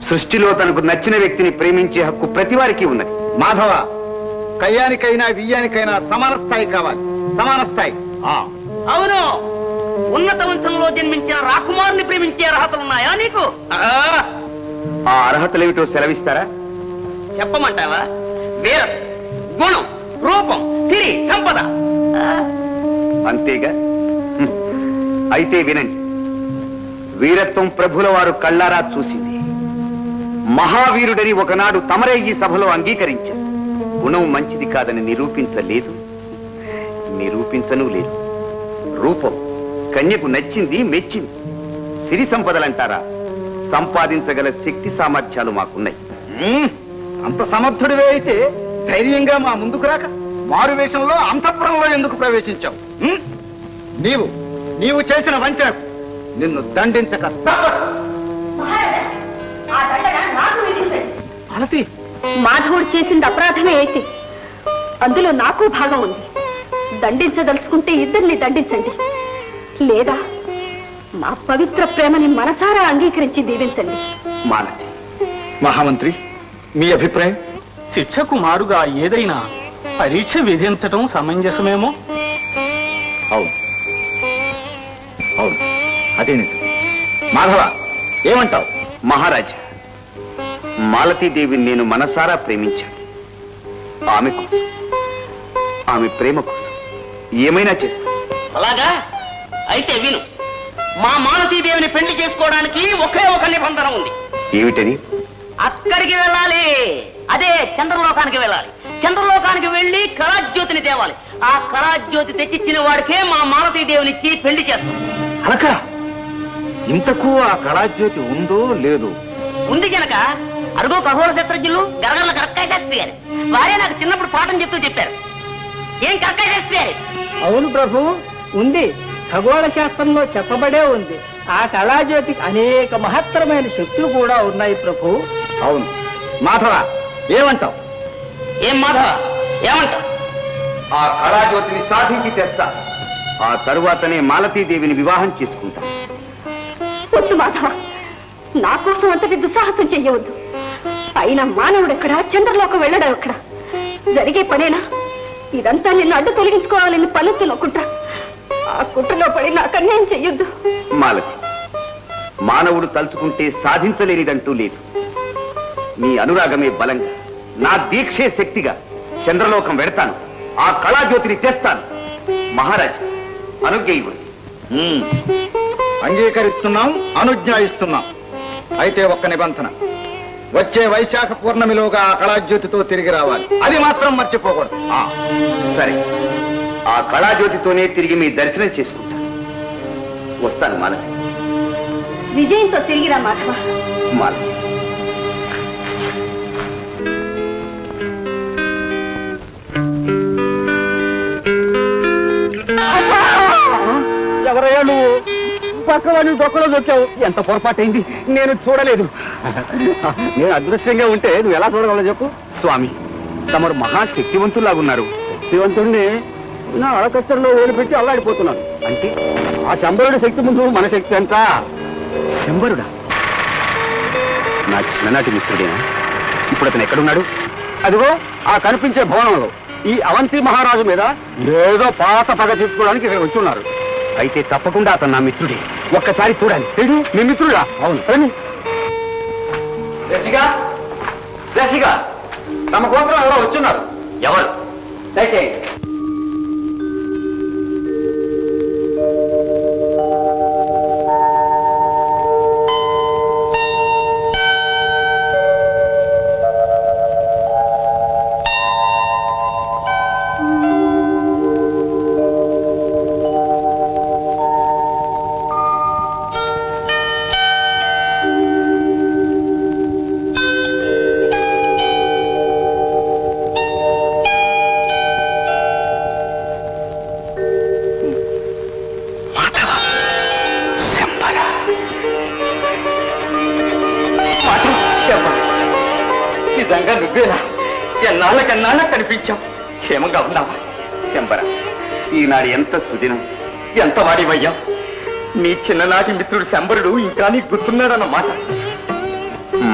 సృష్టిలో తనకు నచ్చిన వ్యక్తిని ప్రేమించే హక్కు ప్రతి వారికి ఉన్నది. మాధవ, కయ్యానికైనా వియ్యానికైనా సమాన స్థాయి కావాలి. సమాన స్థాయి. అవును, ఉన్నత వంశంలో జన్మించిన రాకుమారుని ప్రేమించే అర్హతలున్నాయా నీకు? ఆ అర్హతలేమిటో సెలవిస్తారా? చెప్పమంటావా? వీరం, గుణం, రూపం, సిరి, సంపద. అంతేగా? అయితే వినండి. వీరత్వం ప్రభుల వారు కళ్ళారా చూసింది. మహావీరుడని ఒకనాడు తమరే ఈ సభలో అంగీకరించారు. గుణం మంచిది కాదని నిరూపించలేదు, నిరూపించను లేదు. రూపం కన్యకు నచ్చింది, మెచ్చింది. సిరి సంపదలంటారా? సంపాదించగల శక్తి సామర్థ్యాలు మాకున్నాయి. అంత సమర్థుడివే అయితే ధైర్యంగా మా ముందుకు రాక మారు వేషంలో అంతఃపురంలో ఎందుకు ప్రవేశించావు? నీవు చేసిన వంచనకు నిన్ను దండించక అలతి మాధవుడు చేసింది అపరాధమే అయితే అందులో నాకు భాగం ఉంది. దండించదలుచుకుంటే ఇద్దరిని దండించండి, లేదా మా పవిత్ర ప్రేమని మనసారా అంగీకరించి దీవించండి. మాలతి, మహామంత్రి, మీ అభిప్రాయం? శిక్షకు మారుగా ఏదైనా పరీక్ష విధించటం సమంజసమేమో. అవును అవును, అదే నిజం. మాధవ, ఏమంటావు? మహారాజా, మాలతీదేవిని నేను మనసారా ప్రేమించాను. ఆమె కోసం, ఆమె ప్రేమ కోసం ఏమైనా చేస్తాను. అలాగా? అయితే విను. మా మాలతీదేవిని పెళ్లి చేసుకోవడానికి ఒకే ఒక నిబంధన ఉంది. ఏమిటని? అక్కడికి వెళ్ళాలి. అదే చంద్రలోకానికి వెళ్ళాలి. చంద్రలోకానికి వెళ్ళి కళాజ్యోతిని తేవాలి. ఆ కళాజ్యోతి తెచ్చిచ్చిన వాడికే మా మాలతీదేవినిచ్చి పెళ్లి చేస్తాం. అనక ఇంతకు ఆ కళాజ్యోతి ఉందో లేదో? ఉంది కనుక అరుగో ఖగోళ శాస్త్రజ్ఞులు గరగల కరక్కాయ శాస్త్రి గారు వారే నాకు చిన్నప్పుడు పాఠం చెప్తూ చెప్పారు. ఏం కరక్కాయ శాస్త్రి గారు? అవును ప్రభు, ఉంది. ఖగోళ శాస్త్రంలో చెప్పబడే ఉంది. ఆ కళాజ్యోతికి అనేక మహత్తరమైన శక్తులు కూడా ఉన్నాయి ప్రభు. అవును. మాధవ, ఏమంటావు? ఏం మాధవ, ఏమంటావు? ఆ కళాజ్యోతిని సాధించి తెస్తా. ఆ తరువాతనే మాలతీదేవిని వివాహం చేసుకుంటా. వద్దు మాధవ, నా కోసం అంతటి దుస్సాహసం చెయ్యవద్దు. అయినా మానవుడు ఎక్కడ, చంద్రలోకం వెళ్ళడం ఎక్కడ? జరిగే పనేనా? ఇదంతా నిన్ను అడ్డు తొలగించుకోవాలని పలుతునుకుంటా. ఆ కుట్రలో పడి నాకు అన్యాయం చెయ్యొద్దు. మాలతి, మానవుడు తలుచుకుంటే సాధించలేనిదంటూ లేదు. నీ అనురాగమే బలంగా, నా దీక్షే శక్తిగా చంద్రలోకం వెడతాను. ఆ కళాజ్యోతిని తెస్తాను. మహారాజా, అనుజ్ఞ ఇవ్వండి. అంగీకరిస్తున్నాం, అనుజ్ఞాయిస్తున్నాం. అయితే ఒక్క నిబంధన, వచ్చే వైశాఖ పూర్ణమిలోగా ఆ కళాజ్యోతితో తిరిగి రావాలి. అది మాత్రం మర్చిపోకూడదు. సరే, ఆ కళాజ్యోతితోనే తిరిగి మీ దర్శనం చేసుకుంటాను. వస్తాను మాలతి. విజయంతో తిరిగిరా మాధవ. మాలతి, ఎవరయ్యా నువ్వు? పక్కవాడిని దొక్కలో దొక్కావు. ఎంత పొరపాటైంది, నేను చూడలేదు. నేను అదృశ్యంగా ఉంటే నువ్వు ఎలా చూడగలవు చెప్పు? స్వామి, తమరు మహాశక్తివంతులాగున్నారు. శక్తివంతుడిని నా అడకచ్చల్లో ఓడిపెట్టి అల్లాడిపోతున్నాను. అంటే ఆ శంబరుడి శక్తి ముందు మన శక్తి ఎంత? శంబరుడా? నా చిన్ననాటి మిత్రుడేనా? ఇప్పుడు అతను ఎక్కడున్నాడు? అదిగో ఆ కనిపించే భవనంలో ఈ అవంతి మహారాజు మీద ఏదో పాత పగ తీసుకోవడానికి ఇక్కడ వచ్చి ఉన్నారు. అయితే తప్పకుండా అతను నా మిత్రుడే. ఒక్కసారి చూడాలి. ఏడు మీ మిత్రుడా? అవును. రండి. రసిగా, రసిగా, తమ కోసం ఎవరో వచ్చున్నారు. ఎవరు? దయచేయండి. నిజంగా నువ్వేనా? ఎన్నాళ్ళకన్నాళ్ళ కనిపించావు. క్షేమంగా ఉన్నావా? శంబర, ఈనాడు ఎంత సుదినం, ఎంత వాడివయ్యా. నీ చిన్ననాటి మిత్రుడు శంబరుడు ఇంకా నీకు గుర్తున్నాడన్నమాట.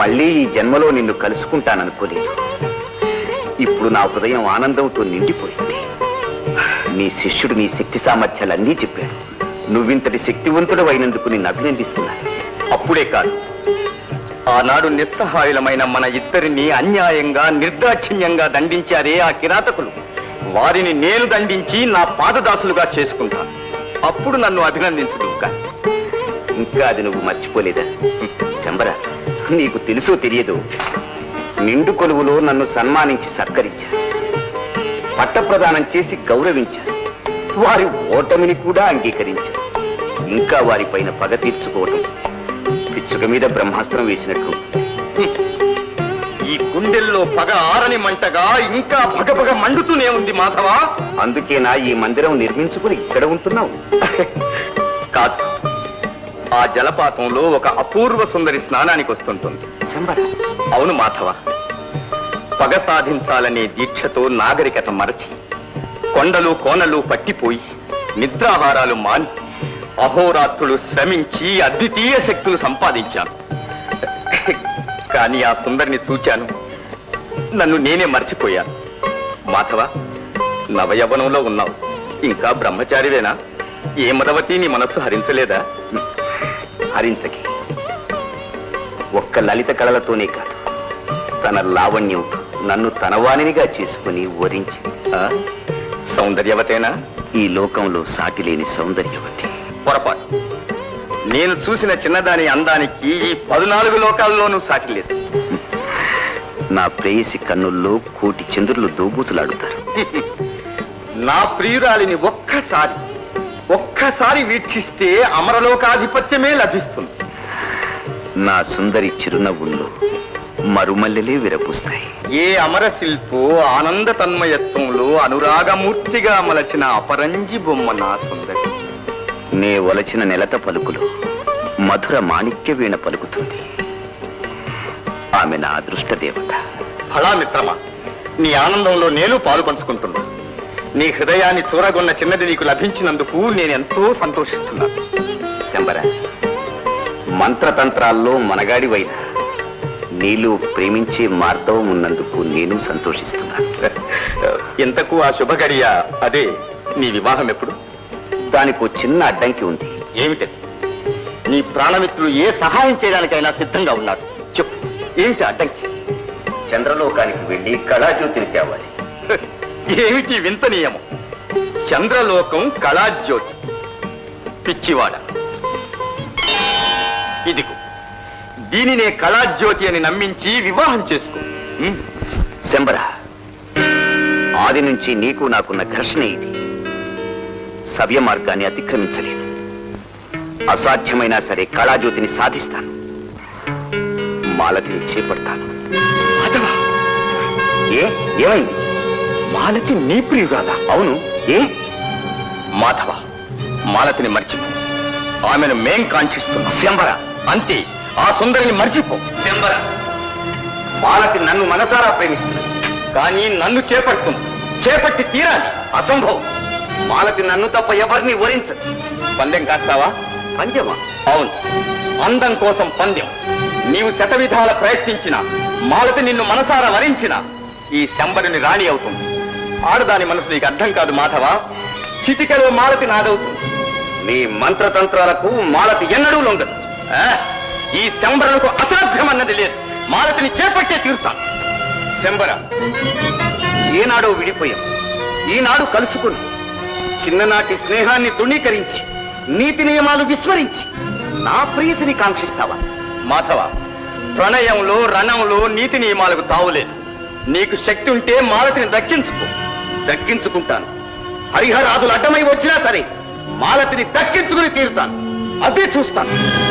మళ్ళీ ఈ జన్మలో నిన్ను కలుసుకుంటాననుకోలేదు. ఇప్పుడు నా హృదయం ఆనందంతో నిండిపోయింది. నీ శిష్యుడు నీ శక్తి సామర్థ్యాలన్నీ చెప్పాడు. నువ్వింతటి శక్తివంతుడు అయినందుకు నిన్ను అభినందిస్తున్నాను. అప్పుడే కాదు, ఆనాడు నిస్సహాయులమైన మన ఇద్దరిని అన్యాయంగా నిర్దాక్షిణ్యంగా దండించారే ఆ కిరాతకులు, వారిని నేను దండించి నా పాదదాసులుగా చేసుకుంటాను. అప్పుడు నన్ను అభినందించదు. కానీ ఇంకా అది నువ్వు మర్చిపోలేదా? శంబర, నీకు తెలుసో తెలియదు, నిండు కొలువులో నన్ను సన్మానించి సత్కరించారు, పట్టప్రదానం చేసి గౌరవించారు, వారి ఓటమిని కూడా అంగీకరించారు. ఇంకా వారిపైన పగ తీర్చుకోవటం పిచ్చుక మీద బ్రహ్మాస్త్రం వేసినట్లు. ఈ గుండెల్లో పగ ఆరని మంటగా ఇంకా పగపగ మండుతూనే ఉంది మాధవ. అందుకేనా ఈ మందిరం నిర్మించుకుని ఇక్కడ ఉంటున్నావు? కాదు, ఆ జలపాతంలో ఒక అపూర్వ సుందరి స్నానానికి వస్తుంటుంది. అవును మాధవ, పగ సాధించాలనే దీక్షతో నాగరికత మరచి కొండలు కోనలు పట్టిపోయి నిద్రాహారాలు మాని అహోరాత్రులు శ్రమించి అద్వితీయ శక్తులు సంపాదించాను. కానీ ఆ సుందరిని చూచాను, నన్ను నేనే మర్చిపోయాను. మాధవ, నవయవనంలో ఉన్నావు, ఇంకా బ్రహ్మచారివేనా? ఏ మదవతి నీ మనస్సు హరించలేదా? హరించకి. ఒక్క లలిత కళలతోనే కాదు, తన లావణ్యంతో నన్ను తనవాణినిగా చేసుకుని వరించి సౌందర్యవతేనా? ఈ లోకంలో సాటి లేని సౌందర్యవతి. పొరపాటు. నేను చూసిన చిన్నదాని అందానికి ఈ 14 లోకాల్లోనూ సాటి లేదు. నా ప్రేయసి కన్నుల్లో కోటి చంద్రులు దోబూతులాడుతారు. నా ప్రియురాలిని ఒక్కసారి ఒక్కసారి వీక్షిస్తే అమరలోకాధిపత్యమే లభిస్తుంది. నా సుందరి చిరునవ్వుల్లో మరుమల్లెలే విరపుస్తాయి. ఏ అమర శిల్పో ఆనంద తన్మయత్వంలో అనురాగమూర్తిగా మలచిన అపరంజి బొమ్మ నా సుందరి. నే ఒలచిన నెలత పలుకులు మధుర మాణిక్య వీణ పలుకుతుంది. ఆమె నా అదృష్ట దేవత. ఫలా మిత్రమా, నీ ఆనందంలో నేను పాలు పంచుకుంటున్నా. నీ హృదయాన్ని చూరగొన్న చిన్నది నీకు లభించినందుకు నేనెంతో సంతోషిస్తున్నాను. శంబర, మంత్రతంత్రాల్లో మనగాడివైన నీలో ప్రేమించే మార్గం ఉన్నందుకు నేను సంతోషిస్తున్నాను. ఇంతకు ఆ శుభగడియ అదే నీ వివాహం ఎప్పుడు? దానికి చిన్న అడ్డంకి ఉంది. ఏమిటది? నీ ప్రాణమిత్రులు ఏ సహాయం చేయడానికైనా సిద్ధంగా ఉన్నారు. చెప్పు, ఏమిటి అడ్డంకి? చంద్రలోకానికి వెళ్ళి కళాజ్యోతిని తేవాలి. ఏమిటి వింత నియమం? చంద్రలోకం కళాజ్యోతి. పిచ్చివాడ, ఇదిగో దీనినే కళాజ్యోతి అని నమ్మించి వివాహం చేసుకో. శంబర, ఆది నుంచి నీకు నాకున్న ఘర్షణ ఇది. సవ్య మార్గాన్ని అతిక్రమించలేను. అసాధ్యమైనా సరే కళాజ్యోతిని సాధిస్తాను. మాలతిని చేపడతాను. ఏమైంది? మాలతి నీ ప్రియురాలా? అవును. ఏ? మాధవ, మాలతిని మర్చిపో. ఆమెను మేం కాంక్షిస్తున్నాం. శంబర, అంతే, ఆ సుందరిని మర్చిపో. శంబర, మాలతి నన్ను మనసారా ప్రేమిస్తున్నది. కానీ నన్ను చేపడుతుంది. చేపట్టి తీరాలి. అసంభవం. మాలతి నన్ను తప్ప ఎవరిని వరించదు. పందెం కాస్తావా? పందెమా? అవును, అందం కోసం పందెం. నీవు శతవిధాల ప్రయత్నించిన మాలతి నిన్ను మనసారా వరించిన ఈ శంబరుని రాణి అవుతుంది. ఆడదాని మనసు నీకు అర్థం కాదు మాధవ. చిటికలో మాలతి నాదవుతుంది. నీ మంత్రతంత్రాలకు మాలతి ఎన్నడూ లొంగదు. ఆ? ఈ శంబరులకు అసాధ్యమన్నది లేదు. మాలతిని చేపట్టే తీరుతాను. శంబర, ఏనాడో విడిపోయాం, ఈనాడు కలుసుకుని చిన్ననాటి స్నేహాన్ని తృణీకరించి నీతి నియమాలు విస్మరించి నా ప్రియసిని కాంక్షిస్తావా? మాధవ, ప్రణయంలో రణంలో నీతి నియమాలకు తావులేదు. నీకు శక్తి ఉంటే మాలతిని దక్కించుకో. దక్కించుకుంటాను. హరిహరాదులు అడ్డమై వచ్చినా సరే మాలతిని దక్కించుకుని తీరుతాను. అదే చూస్తాను.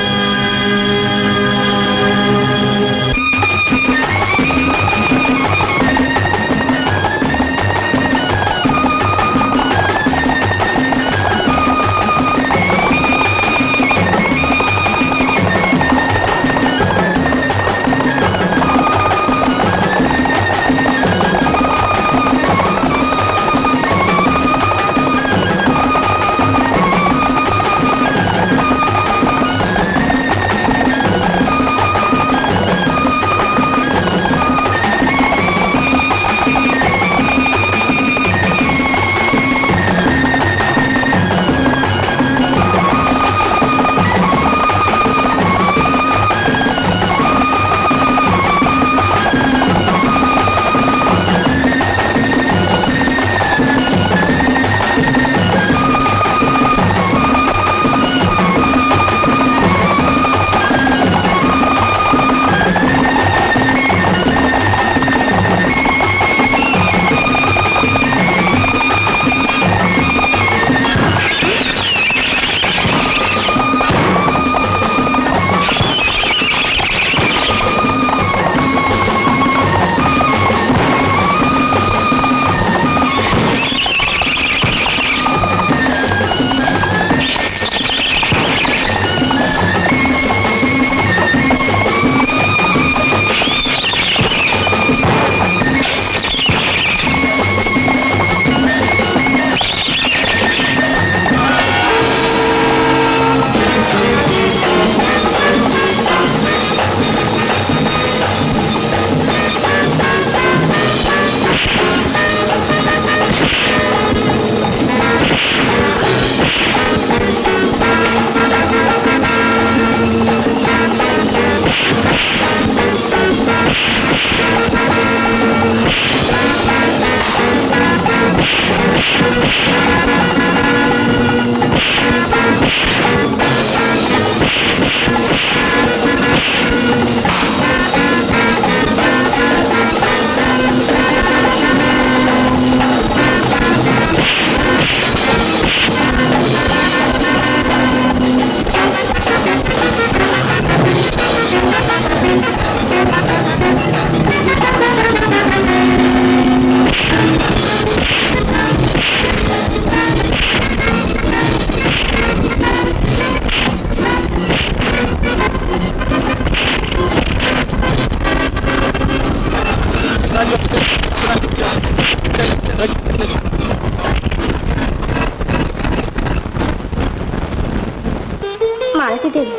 మాలతీదేవి,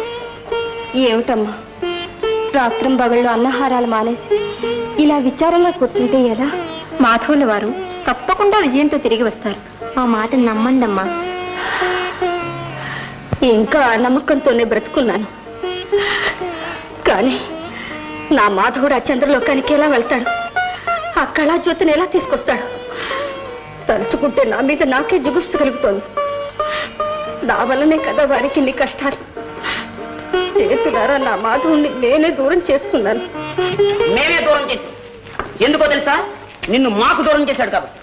ఏమిటమ్మా రాత్రం బగళ్ళు అన్నహారాలు మానేసి ఇలా విచారంగా కూర్చుంటే ఎలా? మాధవుల వారు తప్పకుండా విజయంతో తిరిగి వస్తారు. ఆ మాట నమ్మండమ్మా. ఇంకా ఆ నమ్మకంతోనే బ్రతుకున్నాను. కానీ నా మాధవుడు ఆ చంద్రలోకానికి ఎలా వెళ్తాడు? ఆ కళాజ్యోతిని ఎలా తీసుకొస్తాడు? తలుచుకుంటే నా మీద నాకే జుగుప్స కలుగుతోంది. నా వల్లనే కదా వారికి ఇన్ని కష్టాలు. చేతులారా నా మాధవుణ్ణి నేనే దూరం చేసుకున్నాను. మేమే దూరం చేసి ఎందుకో తెలుసా? నిన్ను మాకు దూరం చేశాడు కాబట్టి.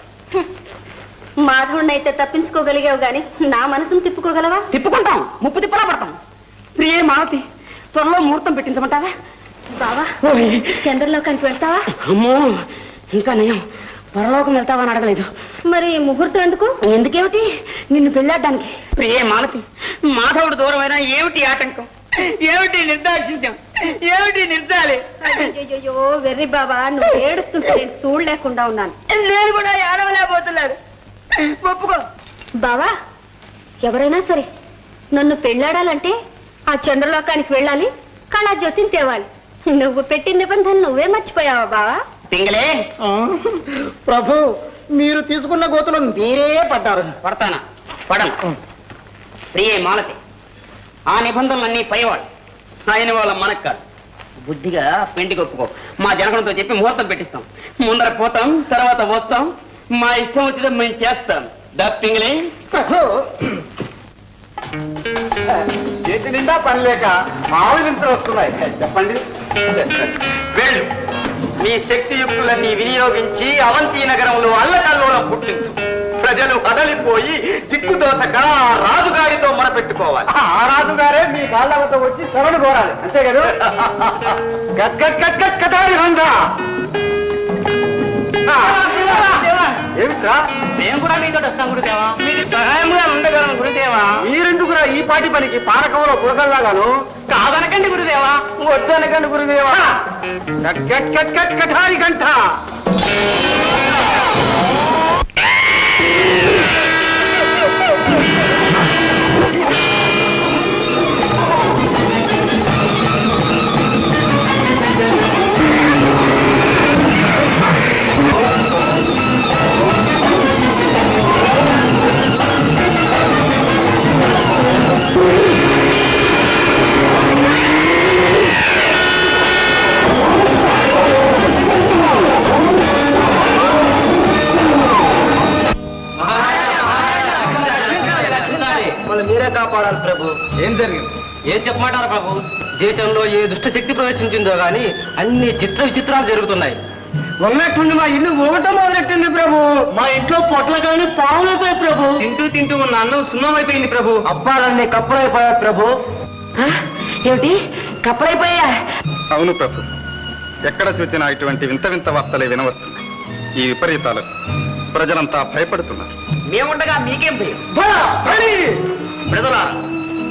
మాధవుణ్ణి అయితే తప్పించుకోగలిగావు గాని నా మనసును తిప్పుకోగలవా? తిప్పుకుంటాం, ముప్పు తిప్పలా పడతాం. ప్రియే మాలతి, త్వరలో ముహూర్తం పెట్టించమంటావా? బావా, చంద్రలోకానికి వెళ్తావా? అమ్మో, ఇంకా నయం, పరలోకం వెళ్తావా అని అడగలేదు. మరి ముహూర్తం ఎందుకు? ఎందుకేమిటి? నిన్ను పెళ్ళాడడానికి. ప్రియే మాలతి, మాధవుడు దూరమైనా ఏమిటి ఆటంకం? ఏమిటి నిర్దాక్షిణ్యం? ఏమిటి నిర్దాలి? అయ్యో వెర్రి బాబా, నువ్వు ఏడుస్తుంటే నేను చూడలేకుండా ఉన్నాను. నేను కూడా ఏడవలేకపోతున్నాడు. ఒప్పుకో బావా. ఎవరైనా సరే నన్ను పెళ్ళాడాలంటే ఆ చంద్రలోకానికి వెళ్ళాలి, కళాజ్యోతిని తేవాలి. నువ్వు పెట్టిన నిబంధన నువ్వే మర్చిపోయావా బావా? పింగళే, ప్రభు మీరు తీసుకున్న గోతులు మీరే పడ్డారు. పడతానా? పడను. ప్రియే మాలతి, ఆ నిబంధనలన్నీ పైవాడు, ఆయన వాళ్ళ మనకు కాదు. బుద్ధిగా పెండికి ఒప్పుకో. మా జనగణంతో చెప్పి ముహూర్తం పెట్టిస్తాం. ముందర పోతాం, తర్వాత వస్తాం. మా ఇష్టం వచ్చిందో మేము చేస్తాం. పింగళే, చేతి నిండా పని లేక మామూలు నిమిషాలు వస్తున్నాయి. చెప్పండి. వెళ్ళు, నీ శక్తియుక్తులన్నీ వినియోగించి అవంతి నగరంలో అల్లకల్లోలం పుట్టించు. ప్రజలు హడలిపోయి దిక్కుదోసక ఆ రాజుగారితో మొరపెట్టుకోవాలి. ఆ రాజుగారే మీ కాళ్ళ వద్ద వచ్చి శరణు కోరాలి, అంతే కదా? గట్గట్గట్గట్గటారి రంగా. ఏమిట్రా? నేను కూడా మీతో వస్తాం గురుదేవా. మీకు సహాయంగా ఉండగలను గురుదేవా. మీరెందుకురా ఈ పాటి పనికి పానకంలో పురకల్లాగాను? కాదనకండి గురుదేవా. వద్దనకండి గురుదేవా. గట్గట్గట్గట్గటారి గంట. మీరే కాపాడాలి ప్రభు. ఏం జరిగింది? ఏం చెప్పమంటారు ప్రభు? దేశంలో ఏ దుష్ట శక్తి ప్రవేశించిందో గాని అన్ని చిత్ర విచిత్రాలు జరుగుతున్నాయి. ఉన్నట్టుండి మా ఇల్లు ఊగటం మొదలెట్టింది ప్రభు. మా ఇంట్లో పొట్ల కానీ పావులైపోయాయి ప్రభు. తింటూ తింటూ ఉన్న అన్నం సున్నం అయిపోయింది ప్రభు. అప్పాలన్నీ కప్పులైపోయాయి ప్రభు. ఏమిటి కప్పులైపోయా? అవును ప్రభు, ఎక్కడ చూసినా ఇటువంటి వింత వింత వార్తలే వినవస్తున్నాయి. ఈ విపరీతాలకు ప్రజలంతా భయపడుతున్నారు. మేముండగా మీకేం భయం? ప్రజలా,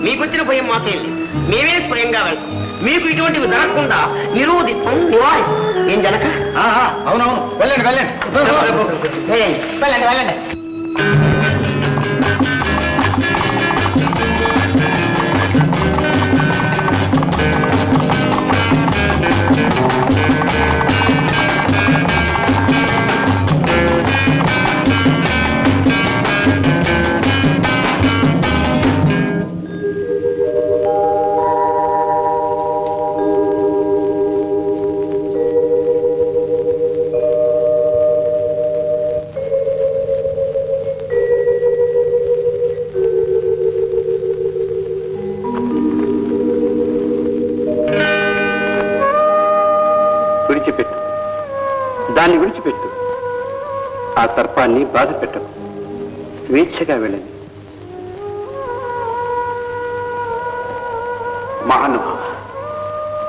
మీకొచ్చిన భయం మాకేం లేదు. మేమే స్వయంగా వెళ్తాం. మీకు ఇటువంటివి జరగకుండా నిరోధిస్తాం, నివారిస్తాం. ఏం జనక? అవునవును, వెళ్ళండి వెళ్ళండి. వెళ్ళండి వెళ్ళండి. విడిచిపెట్టు, దాన్ని విడిచిపెట్టు. ఆ సర్పాన్ని బాధ పెట్టకు, స్వేచ్ఛగా వెళ్ళండి. మహానుభావ,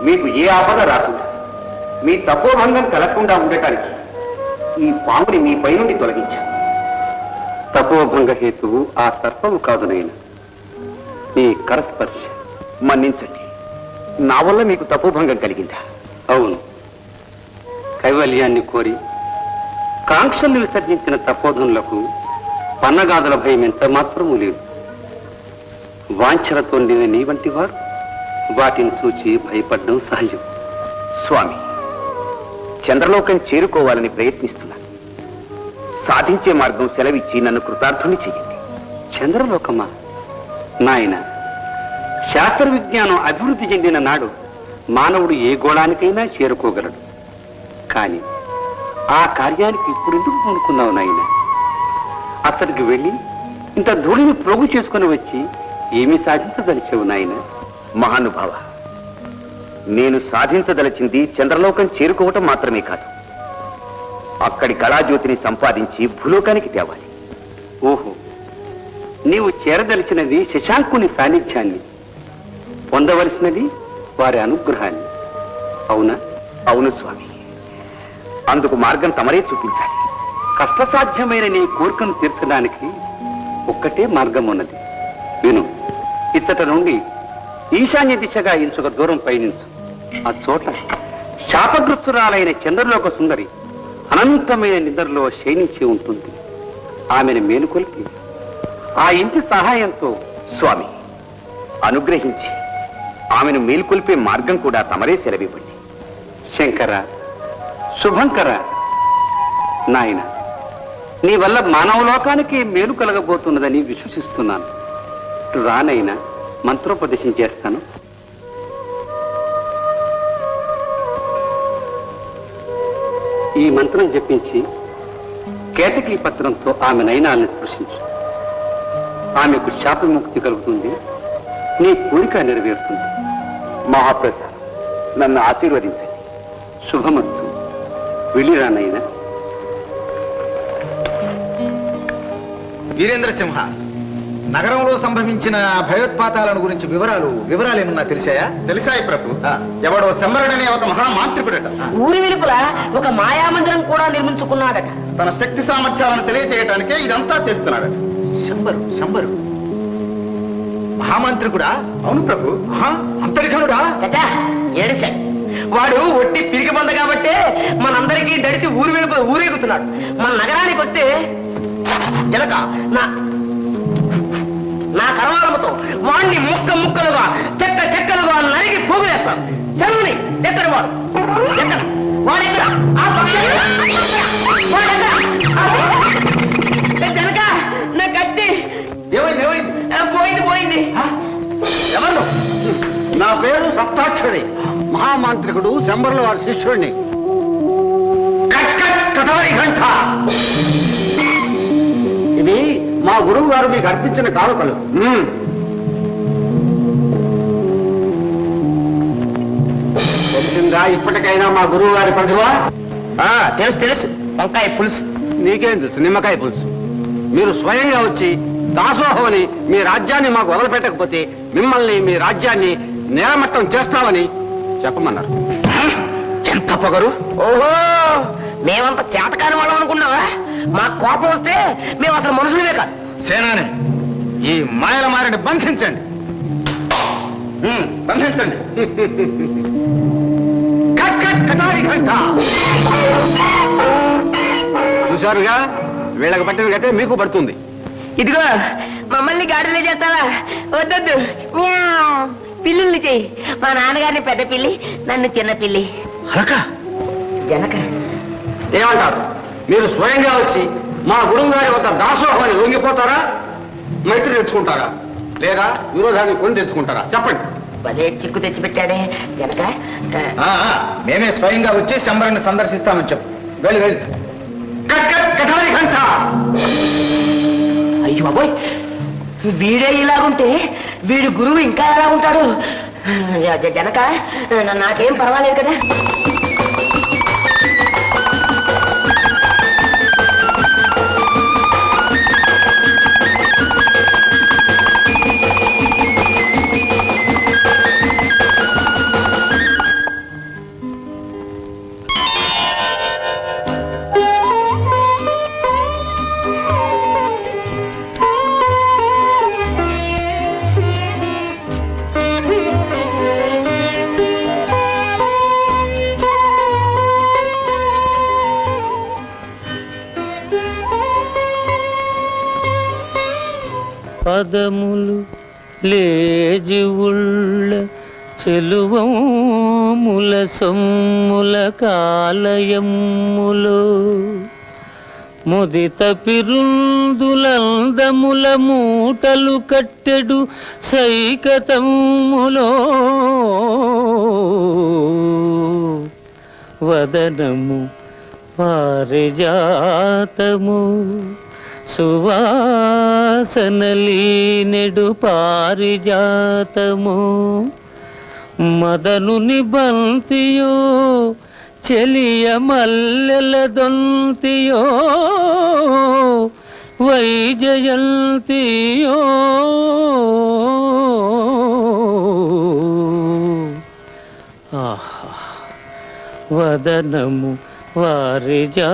మీకు ఏ ఆపద రాకుండా, మీ తపోభంగం కలగకుండా ఉండటానికి ఈ పాముని మీ పై నుండి తొలగించాను. తపోభంగ హేతువు ఆ సర్పము కాదు నైనా, ఈ కరస్పర్శ. మన్నించండి, నా వల్ల మీకు తపోభంగం కలిగిందా? అవును, కైవల్యాన్ని కోరి కాంక్షలు విసర్జించిన తపోధనులకు పన్నగాదుల భయం ఎంత మాత్రమూ లేదు. వాంఛలతో నిన్న నీ వంటి వారు వాటిని చూచి భయపడడం సహజం. స్వామి, చంద్రలోకం చేరుకోవాలని ప్రయత్నిస్తున్నాను. సాధించే మార్గం సెలవిచ్చి నన్ను కృతార్థుని చెయ్యండి. చంద్రలోకమా? నాయన, శాస్త్ర విజ్ఞానం అభివృద్ధి చెందిన నాడు మానవుడు ఏ గోళానికైనా చేరుకోగలడు. కానీ ఆ కార్యానికి ఇప్పుడెందుకు పూనుకున్నావు నాయన? అతడికి వెళ్ళి ఇంత ధూళిని ప్రోగు చేసుకుని వచ్చి ఏమీ సాధించదలిచావు నాయన? మహానుభావ, నేను సాధించదలచింది చంద్రలోకం చేరుకోవటం మాత్రమే కాదు, అక్కడి కళాజ్యోతిని సంపాదించి భూలోకానికి తేవాలి. ఓహో, నీవు చేరదలిచినది శశాంకుని సాన్నిధ్యాన్ని, పొందవలసినది వారి అనుగ్రహాన్ని. అవునా? అవును స్వామి, అందుకు మార్గం తమరే చూపించాలి. కష్టసాధ్యమైన నీ కోరికను తీర్చడానికి ఒక్కటే మార్గం ఉన్నది. విను, ఇచ్చట నుండి ఈశాన్య దిశగా ఇంచుక దూరం పయనించు. ఆ చోట శాపగ్రస్తురాలైన చంద్రలోక సుందరి అనంతమైన నిద్రలో శయనించి ఉంటుంది. ఆమెను మేలుకొల్పి ఆ ఇంటి సహాయంతో స్వామి, అనుగ్రహించి ఆమెను మేల్కొల్పే మార్గం కూడా తమరే సెలవివ్వండి. శంకర, శుభంకర, నాయన, నీ వల్ల మానవలోకానికి మేలు కలగబోతున్నదని విశ్వసిస్తున్నాను. రానైనా మంత్రోపదేశం చేస్తాను. ఈ మంత్రం జపించి కేతకీ పత్రంతో ఆమె నయనాలను స్పృశించు. ఆమెకు శాప విముక్తి కలుగుతుంది, నీ కోరిక నెరవేరుతుంది. మహాప్రసాద్, నన్ను ఆశీర్వదించండి. శుభమస్తు. వెళ్ళిరానైనా. వీరేంద్ర సింహ, నగరంలో సంభవించిన భయోత్పాతాలను గురించి వివరాలు ఏమన్నా తెలిసాయా? తెలిసాయి ప్రభు. ఎవడో శంబరుడనే ఒక మహామాంత్రికుడట. ఊరి వెలుపల ఒక మాయామందిరం కూడా నిర్మించుకున్నాడట. తన శక్తి సామర్థ్యాలను తెలియజేయటానికే ఇదంతా చేస్తున్నాడట. శంబరు మహామాంత్రికుడా? అవును ప్రభు. అంతరిఘనుడా? ఏడిసే వాడు ఒట్టి పిరికి బంద కాబట్టే మనందరికీ దడిచి ఊరి వెలుపల ఊరేగుతున్నాడు. మన నగరానికి వస్తే జనక నా కరవాలముతో వాణ్ణి ముక్కలుగా చెక్కలుగా నరిగి పోగులేస్తాను. సెలవుని ఎక్కడ వాడు? ఎక్కడ వాడెక్కడ? జనక నా కత్తి పోయింది. ఎవరు? నా పేరు సప్తాక్షరి, మహామాంత్రికుడు శంబరుల వారి శిష్యుడిని. ఇది మా గురువు గారు మీకు అర్పించిన కానుకలు. తెలిసిందా ఇప్పటికైనా మా గురువు గారి ప్రతిభ? తెలుసు వంకాయ పులుసు. నీకేం తెలుసు? నిమ్మకాయ పులుసు. మీరు స్వయంగా వచ్చి దాసోహం అని మీ రాజ్యాన్ని మాకు వదిలిపెట్టకపోతే మిమ్మల్ని మీ రాజ్యాన్ని నేలమట్టం చేస్తామని చెప్పమన్నారు. ఎంత పొగరు! ఓహో, మేమంత చేతకాని వాళ్ళం అనుకున్నావా? మా కోపం వస్తే మేము అసలు మనుషులమే కాదు. సేనాని, ఈ మాయల మారిని బంధించండి. బంధించండి. చూశారుగా, వీళ్ళకి పట్టిన గట్టే మీకు పడుతుంది. ఇదిగో మమ్మల్ని గాడిలో చేస్తావా? వద్దొద్దు. పిల్లుల్ని చెయ్యి. మా నాన్నగారిని పెద్ద పిల్లి, నన్ను చిన్న పిల్లి. జనక ఏమంటారు? మీరు స్వయంగా వచ్చి మా గురువు గారి వద్ద దాసోహం అని లొంగిపోతారా? మైత్రి తెచ్చుకుంటారా? లేదా విరోధాన్ని కొని తెచ్చుకుంటారా? చెప్పండి. భలే చిక్కు తెచ్చిపెట్టాడే జనక. మేమే స్వయంగా వచ్చి శంబరుని సందర్శిస్తామని చెప్పు. వెళ్ళి. అయ్యో బాబోయ్, వీడే ఇలాగుంటే వీడి గురువు ఇంకా ఎలా ఉంటాడు? జనక, నాకేం పర్వాలేదు కదా. పదములు లేజి ఉళ్ళ చెలువముల సొమ్ముల కాలయములో ముదిత పిరుందులందముల మూటలు కట్టెడు సైకతములో వదనము పారిజాతము సువాసనలీనెడు పారిజాతము మదనుని బంతియో చెలియ మల్లెల దొంతియో వైజయంతియో ఆహా వదనము వారిజాతము.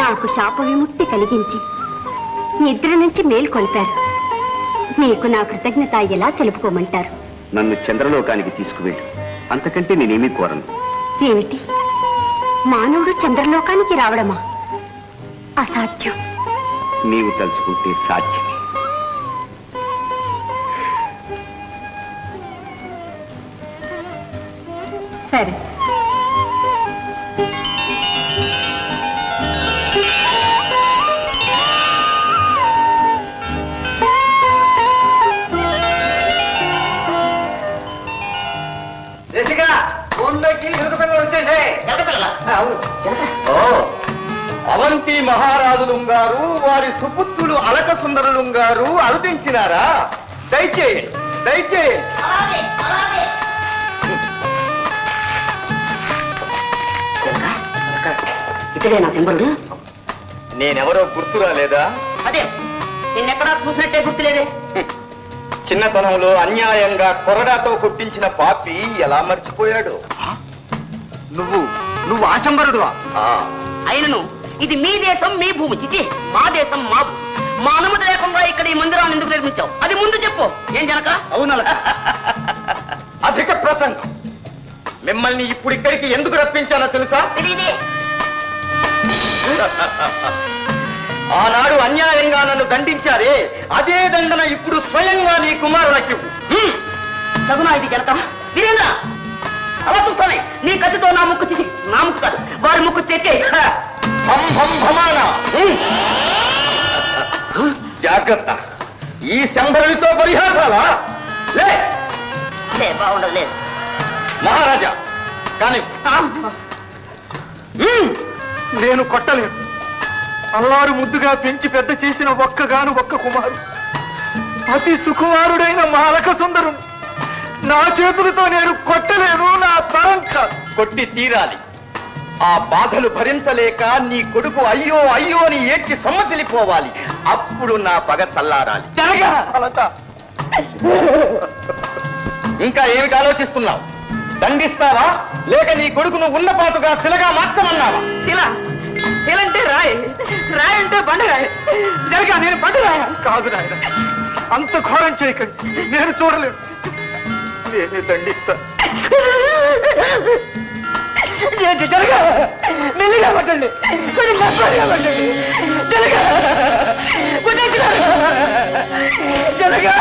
నాకు శాప విముక్తి కలిగించి నిద్ర నుంచి మేల్కొల్పారు. మీకు నా కృతజ్ఞత ఎలా తెలుపుకోమంటారు? నన్ను చంద్రలోకానికి తీసుకువెళ్ళు, అంతకంటే నేనేమీ కోరను. ఏమిటి, మానవుడు చంద్రలోకానికి రావడమా? అసాధ్యం. నీవు తలుచుకుంటే సాధ్యమే. సరే. ఓ, అవంతి మహారాజులుంగారు వారి సుపుత్రులు అలక సుందరులుంగారు అరుదించినారా? దయచేయండి, దయచేయండి. ఇతడేనా శంబరుడు? నేనెవరో గుర్తు రాలేదా? అదే, నిన్నెక్కడా చూసినట్టే గుర్తులేదే. చిన్నతనంలో అన్యాయంగా కొరడాతో కొట్టించిన పాపి ఎలా మర్చిపోయాడు? నువ్వు ఆ శంబరుడువా? అయినను ఇది మీ దేశం, మీ భూమి. చిచి, మా దేశం, మా భూమి. మా అనుమతి లేకుండా ఇక్కడ ఈ మందిరాన్ని ఎందుకు నిర్మించావు? అది ముందు చెప్పు. ఏం జనక? అవునలా అధిక ప్రసంగం. మిమ్మల్ని ఇప్పుడు ఇక్కడికి ఎందుకు రప్పించానో తెలుసా? తెలియదే. ఆనాడు అన్యాయంగా నన్ను దండించారే, అదే దండన ఇప్పుడు స్వయంగా నీ కుమారులకి. చదువునా ఇది జనక? వీరేంద్ర, అలా చూస్తానే నీ కత్తితో నా ముక్కు చిచి, నా ముక్కు కాదు వారి ముక్కు చెక్కే. జాగ్రత్త, ఈ శంభరుడితో పరిహాసాలా? లే బాగుండదు. లేదు మహారాజా, కానీ నేను కొట్టలేను. అల్లారు ముద్దుగా పెంచి పెద్ద చేసిన ఒక్క కుమారు, అతి సుకుమారుడైన మాలక సుందరు నా చేతులతో నేను కొట్టలేను. నా తరం కాదు. కొట్టి తీరాలి. ఆ బాధలు భరించలేక నీ కొడుకు అయ్యో అయ్యో అని ఏడ్చి సొమ్మసిల్లిపోవాలి. అప్పుడు నా పగ చల్లారాలి. ఇంకా ఏమిటి ఆలోచిస్తున్నావు? దండిస్తావా లేక నీ కొడుకును ఉన్నపాటుగా శిలగా మార్చమన్నావా? శిలంటే రాయి, రాయి అంటే బండరాయి. జరగా నేను బండరాయ కాదు నాయన, అంత ఘోరం చేయకండి. నేను చూడలేను. నేనే దండిస్తా. జరగా మెల్లిగా పట్టండి, కొంచెం మక్కువగా పట్టండి. జరగా జరగా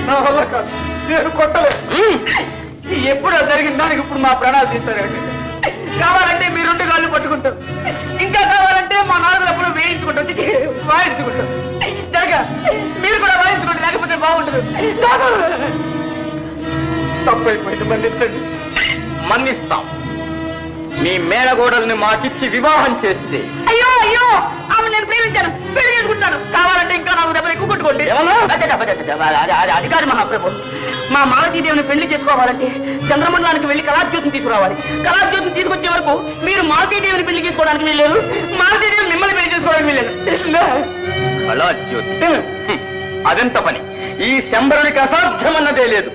నా వల్ల కాదు, నేను కొట్టలేదు. ఎప్పుడో జరిగిన దానికి ఇప్పుడు మా ప్రాణాలు తీస్తారండి. కావాలంటే మీ రెండు కాళ్ళు పట్టుకుంటాం, ఇంకా కావాలంటే మా నాలుగు ఎప్పుడు వేయించుకుంటాం, వాయించుకుంటాం. జరగా మీరు కూడా వాయించుకోండి, లేకపోతే బాగుంటుంది. తప్పైపోయింది, మన్నించండి. మన్నిస్తాం. నీ మేనగోడల్ని మాకిచ్చి వివాహం చేస్తే. అయ్యో అయ్యో, ఆమె నేను ప్రేమించాను, పెళ్లి చేసుకుంటాను. కావాలంటే ఇంకా నాకు దెబ్బలు ఎక్కువ కొట్టుకోండి. అది కాదు మహాప్రభు, మా మాలతీదేవిని పెళ్లి చేసుకోవాలంటే చంద్రమండలానికి వెళ్లి కళాజ్యోతిని తీసుకురావాలి. కళాజ్యోతిని తీసుకొచ్చే వరకు మీరు మాలతీదేవిని పెళ్లి చేసుకోవడానికి వెళ్ళారు, మాలతీదేవి మిమ్మల్ని పెళ్లి చేసుకోవడానికి వెళ్ళారు. కళాజ్యోతి అదెంత పని? ఈ శంబరునికి అసాధ్యమన్నదే లేదు.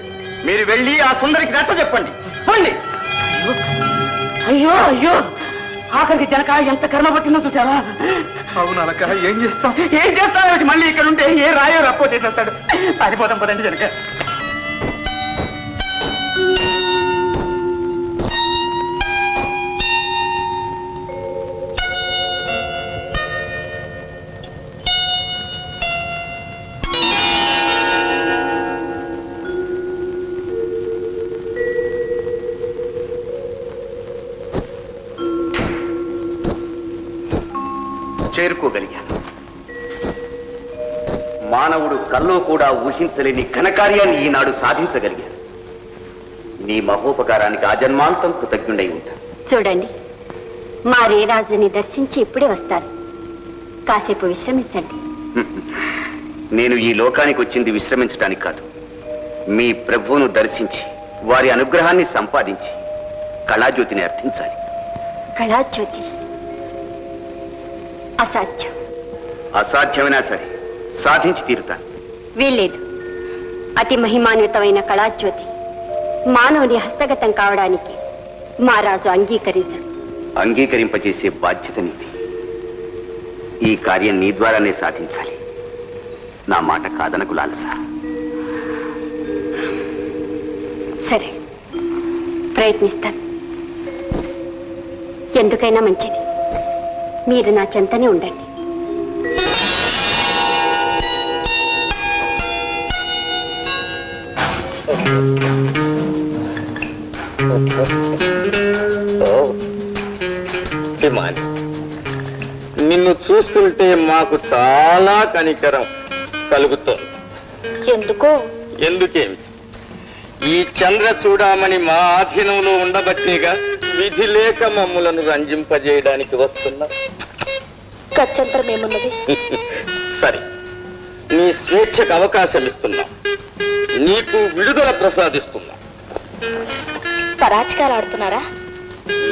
మీరు వెళ్ళి ఆ సుందరికి గట్ట చెప్పండి. పండి. అయ్యో అయ్యో, ఆఖరికి జనక ఎంత కర్మ పట్టిందో చూసావా? అవును అలక, ఏం చేస్తాం? ఏం చేస్తావు? మళ్ళీ ఇక్కడ ఉంటే ఏ రాయో రప్పో చేసేస్తాడు. పారిపోతాం పదండి జనక. చేరుకోగలిగాను. మానవుడు కల్లో కూడా ఊహించలేని ఘనకార్యాన్ని ఈనాడు సాధించగలిగాను. నీ మహోపకారానికి ఆజన్మాంతం కృతజ్ఞుడై ఉంటాను. చూడండి, మా రేరాజుని దర్శించి ఇప్పుడే వస్తారు. కాసేపు విశ్రమించండి. నేను ఈ లోకానికి వచ్చింది విశ్రమించడానికి కాదు, మీ ప్రభువును దర్శించి వారి అనుగ్రహాన్ని సంపాదించి కళాజ్యోతిని అర్థించాలి. కళాజ్యోతి అసాధ్యం. అసాధ్యమైనా సరే సాధించి తీరుతాను. వీల్లేదు. అతి మహిమాన్వితమైన కళాజ్యోతి మానవుని హస్తగతం కావడానికి మా రాజు అంగీకరించడు. అంగీకరింపజేసే బాధ్యత నీది. ఈ కార్యం నీ ద్వారానే సాధించాలి. నా మాట కాదనకు లాలసా. సరే, ప్రయత్నిస్తాను. ఎందుకైనా మంచిది, మీరు నా చెంతనే ఉండండి. నిన్ను చూస్తుంటే మాకు చాలా కనికరం కలుగుతోంది. ఎందుకో? ఎందుకేమి, ఈ చంద్ర చూడమని మా ఆధీనంలో ఉండబట్టేగా విధి లేక మమ్ములను రంజింపజేయడానికి వస్తున్నా. గత్యంతరం ఏమున్నది? సరే, నీ స్వేచ్ఛకు అవకాశం ఇస్తున్నా, నీకు విడుదల ప్రసాదిస్తున్నా. పరాచకాలు ఆడుతున్నారా?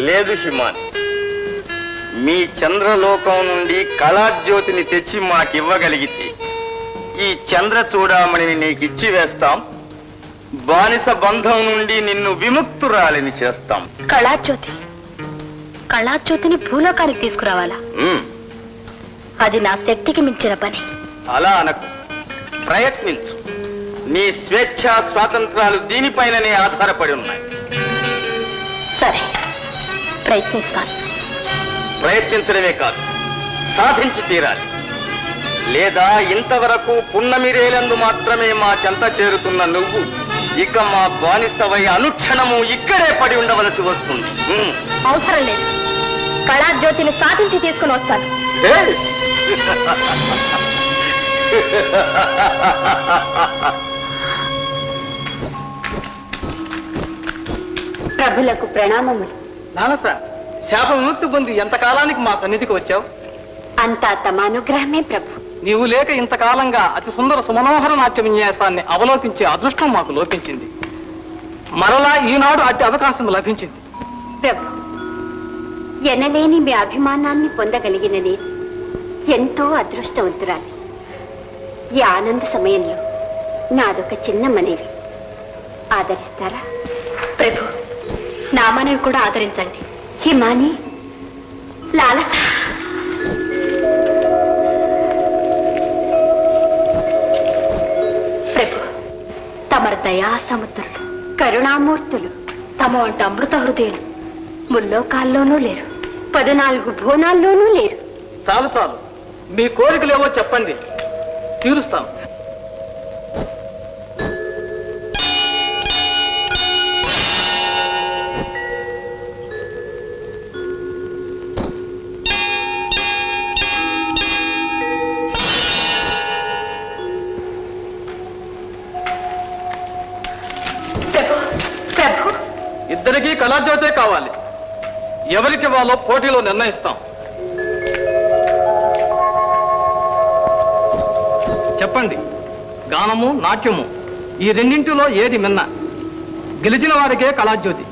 లేదు హిమాని, మీ చంద్రలోకం నుండి కళాజ్యోతిని తెచ్చి మాకివ్వగలిగితే ఈ చంద్ర చూడమని నీకిచ్చి వేస్తాం. బానిస బంధం నుండి నిన్ను విముక్తురాలిని చేస్తాం. కళాజ్యోతి? కళాజ్యోతిని భూలోకానికి తీసుకురావాలా? అది నా శక్తికి మించిన పని. అలా అనకు, ప్రయత్నించు. నీ స్వేచ్ఛ స్వాతంత్రాలు దీనిపైననే ఆధారపడి ఉన్నాయి. సరే, ప్రయత్నిస్తాను. ప్రయత్నించడమే కాదు, సాధించి తీరాలి. లేదా ఇంతవరకు పున్నమిరేలందు మాత్రమే మా చెంత చేరుతున్న నువ్వు ఇక మా బానిసవై అనుక్షణము ఇక్కడే పడి ఉండవలసి వస్తుంది. అవసరం లేదు, కళాజ్యోతిని సాధించి తీసుకుని వస్తాను. ప్రభులకు ప్రణామములు. నానస, శాప విముక్తి పొంది ఎంతకాలానికి మా సన్నిధికి వచ్చావు? అంతా తమ అనుగ్రహమే ప్రభు. నీవు లేక ఇంతకాలంగా అతి సుందర సుమనోహర నాట్య విన్యాసాన్ని అవలోకించే అదృష్టం మాకు లోపించింది. మరలా ఈనాడు అట్టి అవకాశం లభించింది. ప్రభు, ఎనలేని మీ అభిమానాన్ని పొందగలిగిన నేను ఎంతో అదృష్టవంతురాలి. ఈ ఆనంద సమయంలో నాదొక చిన్న మనవి, ఆదరిస్తారా? ప్రభు, నా మనవి కూడా ఆదరించండి. హిమాని, లాలస. ప్రభు, తమరు దయా సముద్రులు, కరుణామూర్తులు. తమ వంట అమృత హృదయులు ముల్లోకాల్లోనూ లేరు, 14 భువనాల్లోనూ లేరు. చాలు చాలు, మీ కోరికలేవో చెప్పండి, తీరుస్తాం. ఇద్దరికీ కళాజ్యోతే కావాలి. ఎవరికి వాళ్ళో పోటీలో నిర్ణయిస్తాం. చెప్పండి, గానము నాట్యము ఈ రెండింటిలో ఏది మిన్న? గెలిచిన వారికే కళాజ్యోతి.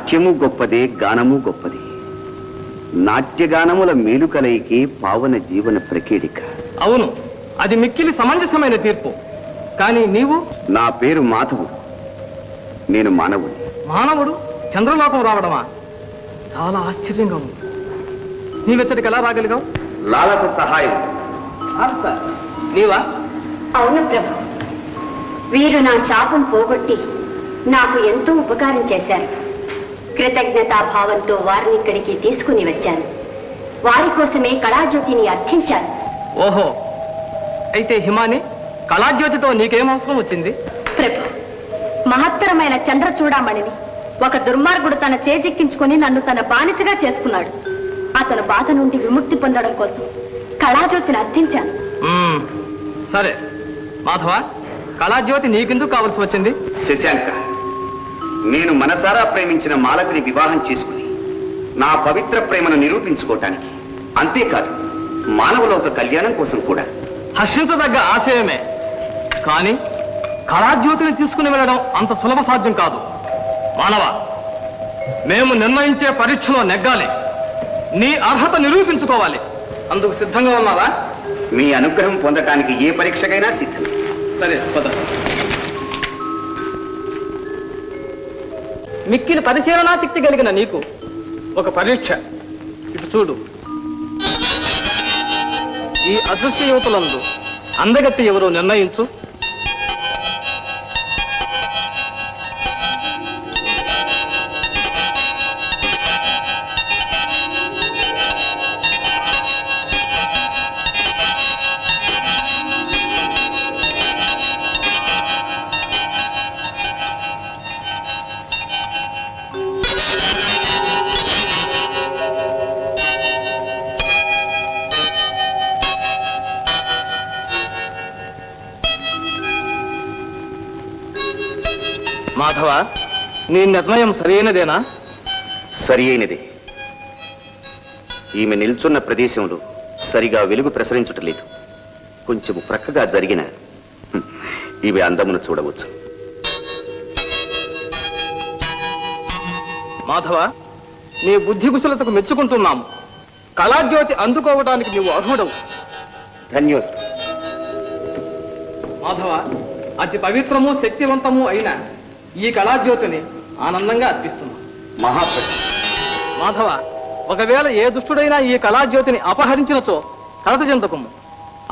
నాట్యము గొప్పదే, గానము గొప్పది. నాట్యగానముల మేలు కలయికి పావన జీవన ప్రకేడిక. అవును, అది మిక్కిలి సమంజసమైన తీర్పు. కానీ నీవు? నా పేరు మాధవుడు. నేను మానవుని. మానవుడు చంద్రలోకం రావడమా? చాలా ఆశ్చర్యంగా ఉంది. నీవెచ్చటికి ఎలా రాగలిగావు? లాలస సహాయం. సార్, నీవా? అవును ప్రభు, వీరు నా శాపం పోగొట్టి నాకు ఎంతో ఉపకారం చేశారు. కృతజ్ఞతాభావంతో వారిని ఇక్కడికి తీసుకుని వచ్చాను. వారి కోసమే కళాజ్యోతిని అర్థించాను. ఓహో, అయితే హిమాని, కళాజ్యోతితో నీకేం అవసరం వచ్చింది? ప్రభు, మహత్తరమైన చంద్ర చూడమణిని ఒక దుర్మార్గుడు తన చేజెక్కించుకొని నన్ను తన బానిసగా చేసుకున్నాడు. అతను బాధ నుండి విముక్తి పొందడం కోసం కళాజ్యోతిని అర్థించాను. సరే మాధవ, కళాజ్యోతి నీకెందుకు కావలసి వచ్చింది? శశాంక, నేను మనసారా ప్రేమించిన మాలతిని వివాహం చేసుకుని నా పవిత్ర ప్రేమను నిరూపించుకోవటానికి, అంతేకాదు మానవలోక కళ్యాణం కోసం కూడా. హర్షించదగ్గ ఆశయమే, కానీ కళాజ్యోతిని తీసుకుని వెళ్ళడం అంత సులభ సాధ్యం కాదు. మానవ, మేము నిర్ణయించే పరీక్షలో నెగ్గాలి. నీ అర్హత నిరూపించుకోవాలి. అందుకు సిద్ధంగా ఉన్నావా? మీ అనుగ్రహం పొందటానికి ఏ పరీక్షకైనా సిద్ధం. సరే పద. మిక్కిలి పరిశీలనాశక్తి కలిగిన నీకు ఒక పరీక్ష. ఇటు చూడు. ఈ అదృశ్య యువతులందు అందగత్తి ఎవరో నిర్ణయించు. మాధవ, నీ నిర్ణయం సరైనదేనా? సరి అయినదే. ఈమె నిల్చున్న ప్రదేశంలో సరిగా వెలుగు ప్రసరించుటలేదు. కొంచెము ప్రక్కగా జరిగిన ఈమె అందమును చూడవచ్చు. మాధవ, నీ బుద్ధి కుశలతకు మెచ్చుకుంటున్నాము. కళాజ్యోతి అందుకోవడానికి నీవు అర్హుడవు. ధన్యోస్మి. మాధవ, అతి పవిత్రము శక్తివంతము అయిన ఈ కళాజ్యోతిని ఆనందంగా అర్పిస్తున్నాం. మహాప్రభు. మాధవ, ఒకవేళ ఏ దుష్టుడైనా ఈ కళాజ్యోతిని అపహరించినచో కలత చెందకము.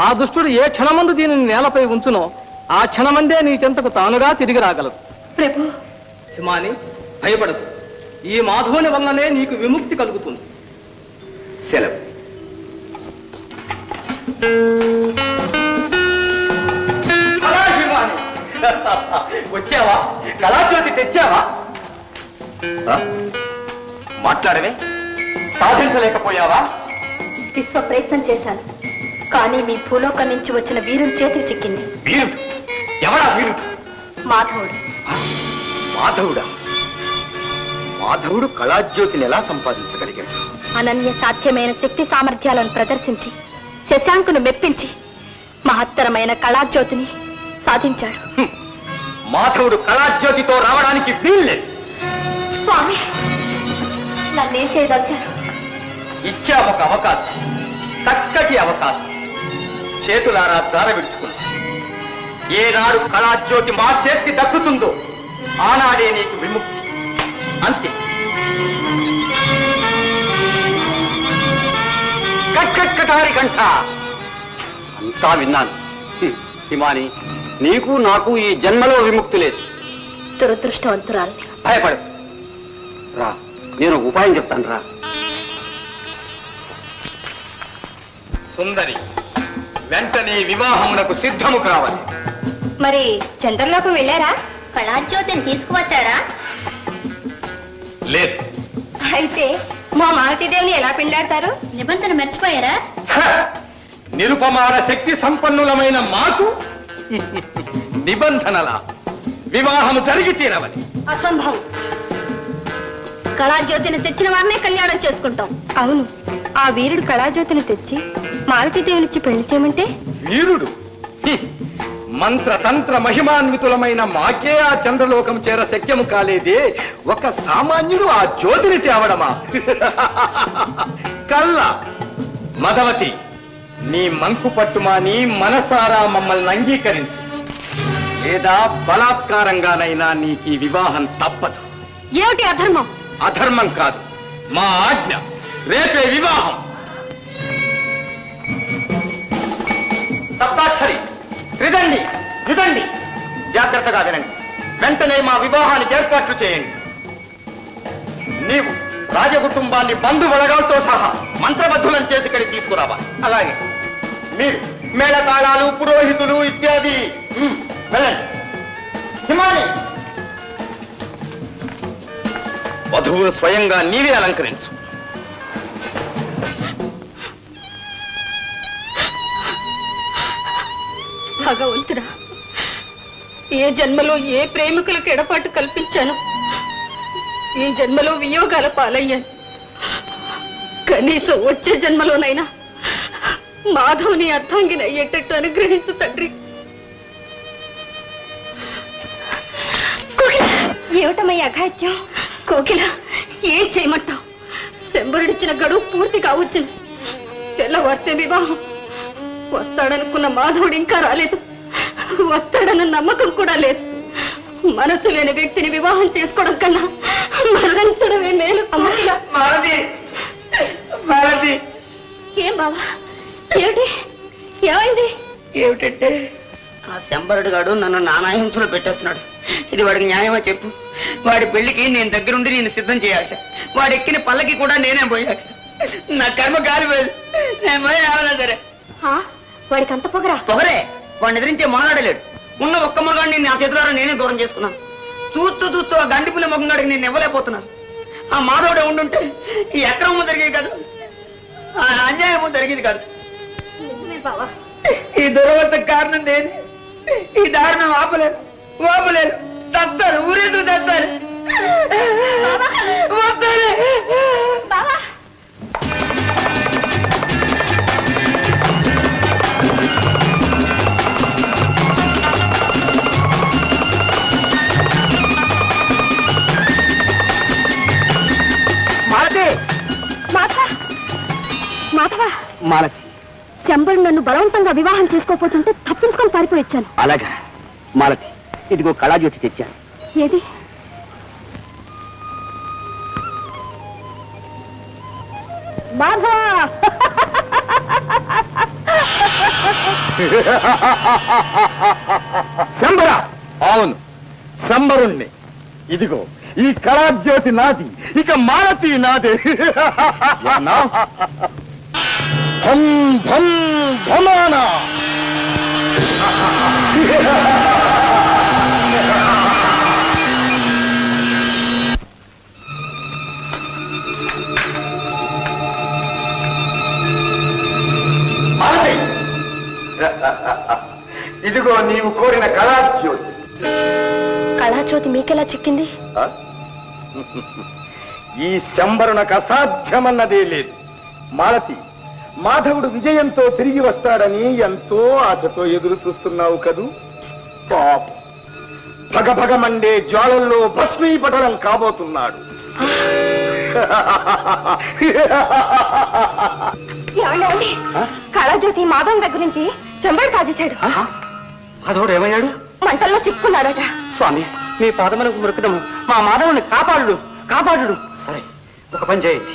ఆ దుష్టుడు ఏ క్షణమందు దీనిని నేలపై ఉంచునో ఆ క్షణమందే నీ చెంతకు తానుగా తిరిగి రాగలదు. ప్రభు, హిమాని, భయపడదు. ఈ మాధవుని వల్లనే నీకు విముక్తి కలుగుతుంది. సెలవు. వచ్చావా? కళాజ్యోతి తెచ్చావా? మాట్లాడవే, సాధించలేకపోయావా? విశ్వ ప్రయత్నం చేశాను, కానీ మీ భూలోకం నుంచి వచ్చిన వీరుని చేతికి చిక్కింది. వీరుడు? ఎవడా వీరుడు? మాధవుడు. మాధవుడా? మాధవుడు కళాజ్యోతిని ఎలా సంపాదించగలిగాడు? అనన్య సాధ్యమైన శక్తి సామర్థ్యాలను ప్రదర్శించి శశాంకును మెప్పించి మహత్తరమైన కళాజ్యోతిని సాధించాడు. మాధవుడు కళాజ్యోతితో రావడానికి వీల్లేదు. స్వామి, నన్నేం చేయదలిచారు? ఇచ్చాము ఒక అవకాశం, చక్కటి అవకాశం. చేతులారా దార విడుచుకున్నా. ఏనాడు కళాజ్యోతి మా చేతికి దక్కుతుందో ఆనాడే నీకు విముక్తి. అంతే. కట్కట్కటారి కంఠ. అంతా విన్నాను. హిమాని, నీకు నాకు ఈ జన్మలో విముక్తి లేదు. దురదృష్టవంతురాలు. భయపడు. రా, నేను ఒక ఉపాయం చెప్తాను. రా. సుందరి, వెంటనే వివాహమునకు సిద్ధము కావాలి. మరి చంద్రలోకం వెళ్ళారా? కళాజ్యోతిని తీసుకువచ్చారా? లేదు. అయితే మా మాలతీదేవిని ఎలా పెండాడతారు? నిబంధన మర్చిపోయారా? నిరుపమాన శక్తి సంపన్నులమైన మాకు నిబంధనల వివాహము జరిగి తీరవని. అసంభవం. కళాజ్యోతిని తెచ్చిన వారినే కళ్యాణం చేసుకుంటాం. అవును, ఆ వీరుడు కళాజ్యోతిని తెచ్చి మాలతీదేవినిచ్చి పెళ్లి చేయమంటే? వీరుడు? మంత్రతంత్ర మహిమాన్వితులమైన మాకే ఆ చంద్రలోకం చేర శక్యము కాలేదే, ఒక సామాన్యుడు ఆ జ్యోతిని తేవడమా? కల్ల మదవతి, నీ మంకు పట్టుమాని మనసారా మమ్మల్ని అంగీకరించు, లేదా బలాత్కారంగానైనా నీకు ఈ వివాహం తప్పదు. ఏమిటి అధర్మం? అధర్మం కాదు, మా ఆజ్ఞ. రేపే వివాహం. సప్తాక్షరి, త్రిదండి, యుదండి, జాగ్రత్తగా వినండి. వెంటనే మా వివాహానికి ఏర్పాట్లు చేయండి. నీవు రాజకుటుంబాన్ని బంధు వడగాలతో సహా మంత్రబద్ధులను చేసి ఇక్కడికి తీసుకురావాలి. అలాగే మీరు మేళతాళాలు, పురోహితులు ఇత్యాది వెళ్ళండి. హిమాని, వధువును స్వయంగా నీవే అలంకరించు. భగవంతుడా, ఏ జన్మలో ఏ ప్రేమికులకు ఎడపాటు కల్పించాను, ఈ జన్మలో వియోగాల పాలయ్యాను. కనీసం వచ్చే జన్మలోనైనా మాధవుని అర్థాంగిని అయ్యేటట్టు అనుగ్రహించు తండ్రి. ఏమిటమయ్య అఘాత్యం? కోకిల, ఏం చేయమంటావు? శంబరుడిచ్చిన గడువు పూర్తి కావచ్చింది. తెల్లవారితే వివాహం. వస్తాడనుకున్న మాధవుడు ఇంకా రాలేదు. వస్తాడన్న నమ్మకం కూడా లేదు. మనసు లేని వ్యక్తిని వివాహం చేసుకోవడం కన్నా మరణించడమే మేలు. ఏం బావా, ఏమిటి? ఏమైంది? ఏమిటంటే ఆ శంబరుడు గాడు నన్ను నానాహింసలో పెట్టేస్తున్నాడు. ఇది వాడికి న్యాయమా చెప్పు? వాడి పెళ్లికి నేను దగ్గరుండి నేను సిద్ధం చేయాలట. వాడు ఎక్కిన పల్లకి కూడా నేనే పోయాక. నా కర్మ కాలిపోయింది. నేను పోయినా సరే. వాడికి అంత పొగరే. వాడిని ఎదిరించే మొనగాడలేడు. ఉన్న ఒక్క మొనగాడిని నా చేతులారా నేనే దూరం చేసుకున్నాను. చూస్తూ చూస్తూ ఆ గండిపిల్ల మొగంగాడికి నేను ఇవ్వలేకపోతున్నాను. ఆ మాధవుడే ఉండుంటే ఈ అక్రమం జరిగేది కాదు, ఆ అన్యాయము జరిగేది కాదు. ఈ దురవస్థ కారణం నేను. ఈ దారుణం ఆపలేరు, ఓపలేరు. తత్తారు, ఊరేందుకు తత్తారు? మాలతి, శంబరుడు నన్ను బలవంతంగా వివాహం చేసుకోపోతుంటే తప్పించుకొని పారిపోయి వచ్చాను. అలాగా మాలతి, ఇదిగో కళాజ్యోతి తెచ్చాను. ఏది? శంబర? అవును, శంబరుణ్ణి. ఇదిగో ఈ కళాజ్యోతి నాది, ఇక మాలతి నాదే. భం భం భమానా. ఇదిగో నీవు కోరిన కళాజ్యోతి. కళాజ్యోతి మీకెలా చిక్కింది? ఈ శంబరునకు అసాధ్యమన్నదే లేదు. మాలతి, మాధవుడు విజయంతో తిరిగి వస్తాడని ఎంతో ఆశతో ఎదురు చూస్తున్నావు కదూ. పాపం, భగభగమండే జ్వాలల్లో భస్మీపటలం కాబోతున్నాడు. కళాజ్యోతి మాధవం దగ్గర నుంచి చెంబడి కాజేశాడు. మాధవుడు ఏమయ్యాడు? మంటల్లో చిక్కున్నాడట. స్వామి, మీ పాదములకు మృకదము మా మాధవుని కాపాడు, కాపాడు. సరే, ఒక పని చేయండి.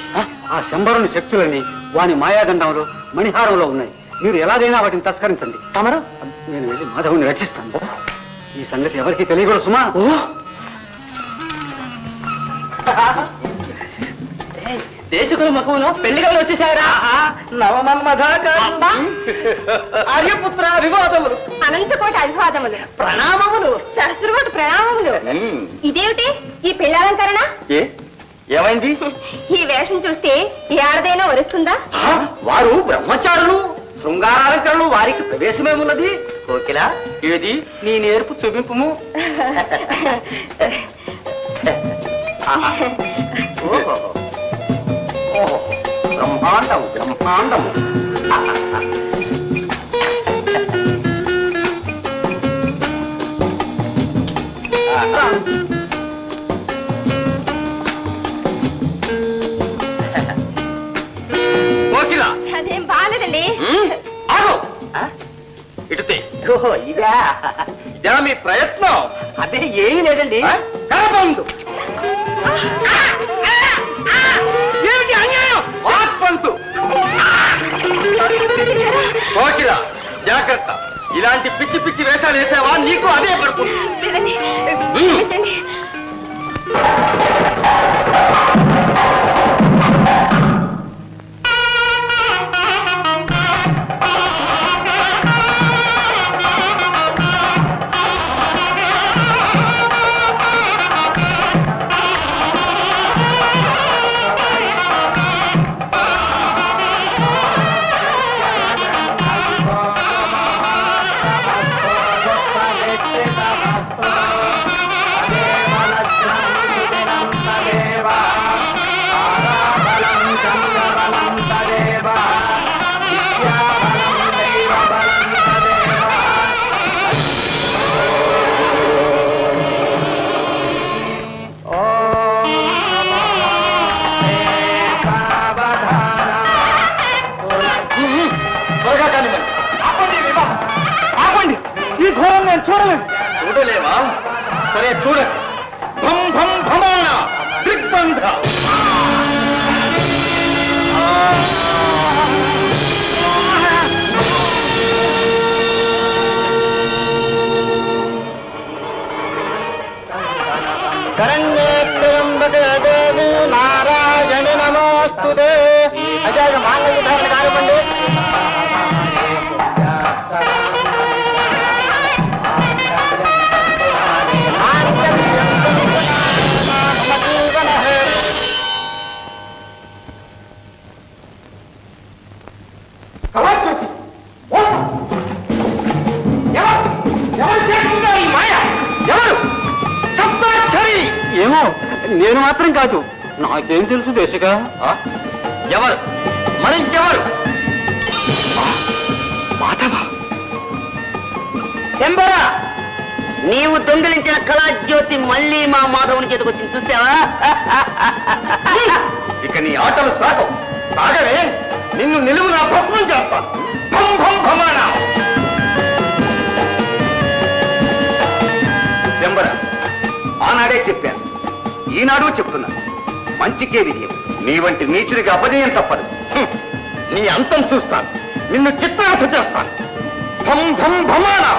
ఆ శంబరుని శక్తులని వాని మాయాదండంలో, మణిహారంలో ఉన్నాయి. మీరు ఎలాగైనా వాటిని తస్కరించండి. తమరు నేను వెళ్ళి మాధవుని రక్షిస్తాను. ఈ సంగతి ఎవరికి తెలియకూడదు సుమా. దేశకుల ముఖంలో పెళ్లిగా వచ్చేసారా? నవమన్మధ ఆర్యపుత్ర అభివాదములు, అనంతకోటి అభివాదములు, ప్రణామములు, సహస్రకోటి ప్రణామములు. ఇదేమిటి ఈ పెళ్ళాలంకరణ? ఏమైంది? ఈ వేషం చూస్తే ఏ ఆడదైనా వరుస్తుందా? వారు బ్రహ్మచారులు, శృంగారాలంకరణలు వారికి ప్రవేశమేమున్నది. కోకిల, ఏది నీ నేర్పు చూపింపుము. బ్రహ్మాండం, బ్రహ్మాండం. కోకిల అదేం బాగాలేదండి. ఆగు ఇటుతే ఓహో ఇదా ఇదా మీ ప్రయత్నం అదే ఏమీ లేదండి. కరబందు ఏమిటి అన్యాయం ఆత్మంతు కోకిల జాగ్రత్త ఇలాంటి పిచ్చి పిచ్చి వేషాలు వేసావా నీకు అదే పడుతుంది లేదండి. ఉమ్. లేదండి. త్వరగా కానివ్వండి ఆపండి ఈ వివాహం. ఆపండి ఈ ఘోరం నేను చూడలేను చూడలేవా సరే చూడండి భం భం భమాన దిగ్బంధ దేవి నారాయణి నమోస్తుతే అజాగ మాంగళ్య ధారణ కానివ్వండి ఏమో నేను మాత్రం కాదు నాకేం తెలుసు దేశగా ఎవరు మరింకెవరు మాధవా ఎంబరా నీవు దొంగిలించిన కళాజ్యోతి మళ్ళీ మా మాధవుని చేతికి వచ్చింది చూసావా? ఇక నీ ఆటలు సాగవు సాగవే నిన్ను నిలువు నా భస్మం చేస్తాను భం భం భమానా శంబర ఆనాడే చెప్పాను ఈనాడు చెప్తున్నాను మంచికే విజయం నీ వంటి నీచుడికి అపజయం తప్పదు హ్మ్. నీ అంతం చూస్తాను నిన్ను చిత్రవధ చేస్తాను భం భం భమానా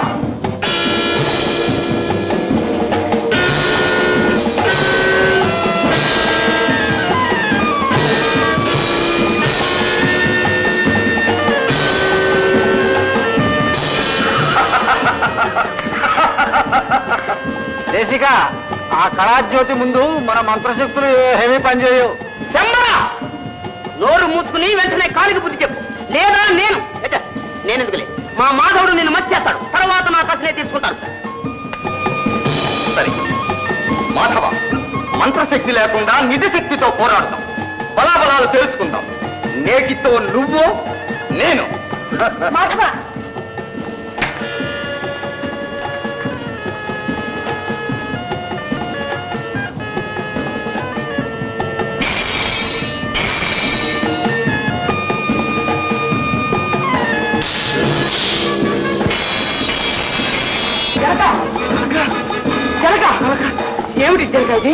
దేశిక ఆ కళాజ్యోతి ముందు మన మంత్రశక్తులు ఏమీ పనిచేయవు శంబరా నోరు మూసుకుని వెంటనే కాలికి బుద్ధి చెప్పు లేదా నేను ఎందుకులే మా మాధవుడు నిన్ను మర్చేస్తాడు తర్వాత నా కసనే తీసుకుంటాను. సరే మాధవ మంత్రశక్తి లేకుండా నిజ శక్తితో పోరాడతాం బలాబలాలు తెలుసుకుందాం నేటితో నువ్వు నేను మాధవ ఏమిటి జరిగాయి?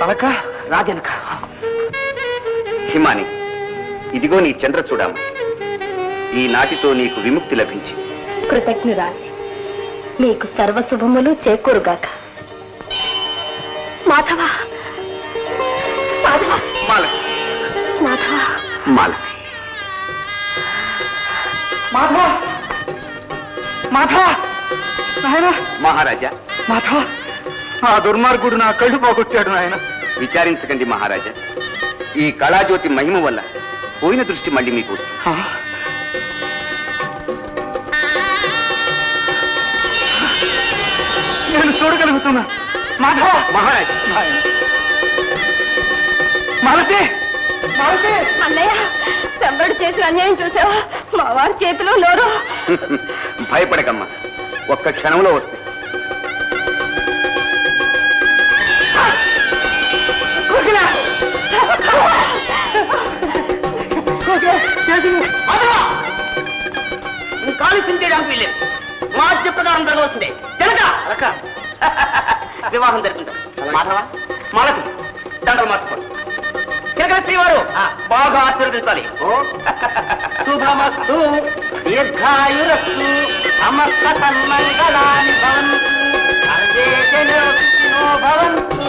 అనక రాజనక. హిమాని, ఇదిగో నీ చంద్రచూడామణి. ఈనాటితో నీకు విముక్తి లభించింది. కృతజ్ఞురాలి. మీకు సర్వశుభములు చేకూరుగాక. మాధవ, మాధవ, మాలతి, మాధవ, మాలతి. మాధవ, మాధవ, నాయన మహారాజా, మాధవ, ఆ దుర్మార్గుడు నా కళ్ళు పోగొట్టాడు నాయన. విచారించకండి మహారాజా. ఈ కళాజ్యోతి మహిమ వల్ల పోయిన దృష్టి మళ్ళీ మీకు వస్తుంది. నేను చూడగలుగుతున్నా. మాధవ, మహారాజా, మాలతి, మాలతి. అన్నయ్య, శంబరుడు చేసిన అన్యాయం చూసావా? మా వారి చేతిలో నోరు. భయపడకమ్మా, ఒక్క క్షణంలో వస్తాయి. కాలు చింతేయడానికి వీలేదు. మా ప్రకారం జరగవలసిందే. జనక వివాహం జరిపింది. మాధవ, మాలతి, దండలు మార్చుకోండి. జగన్ శ్రీవారు బాగా ఆశీర్వదించాలి. శుభమస్తు, దీర్ఘాయురస్తు, సమస్త సన్మంగళాని భవంతు, సర్వే జనో సుఖినో భవంతు.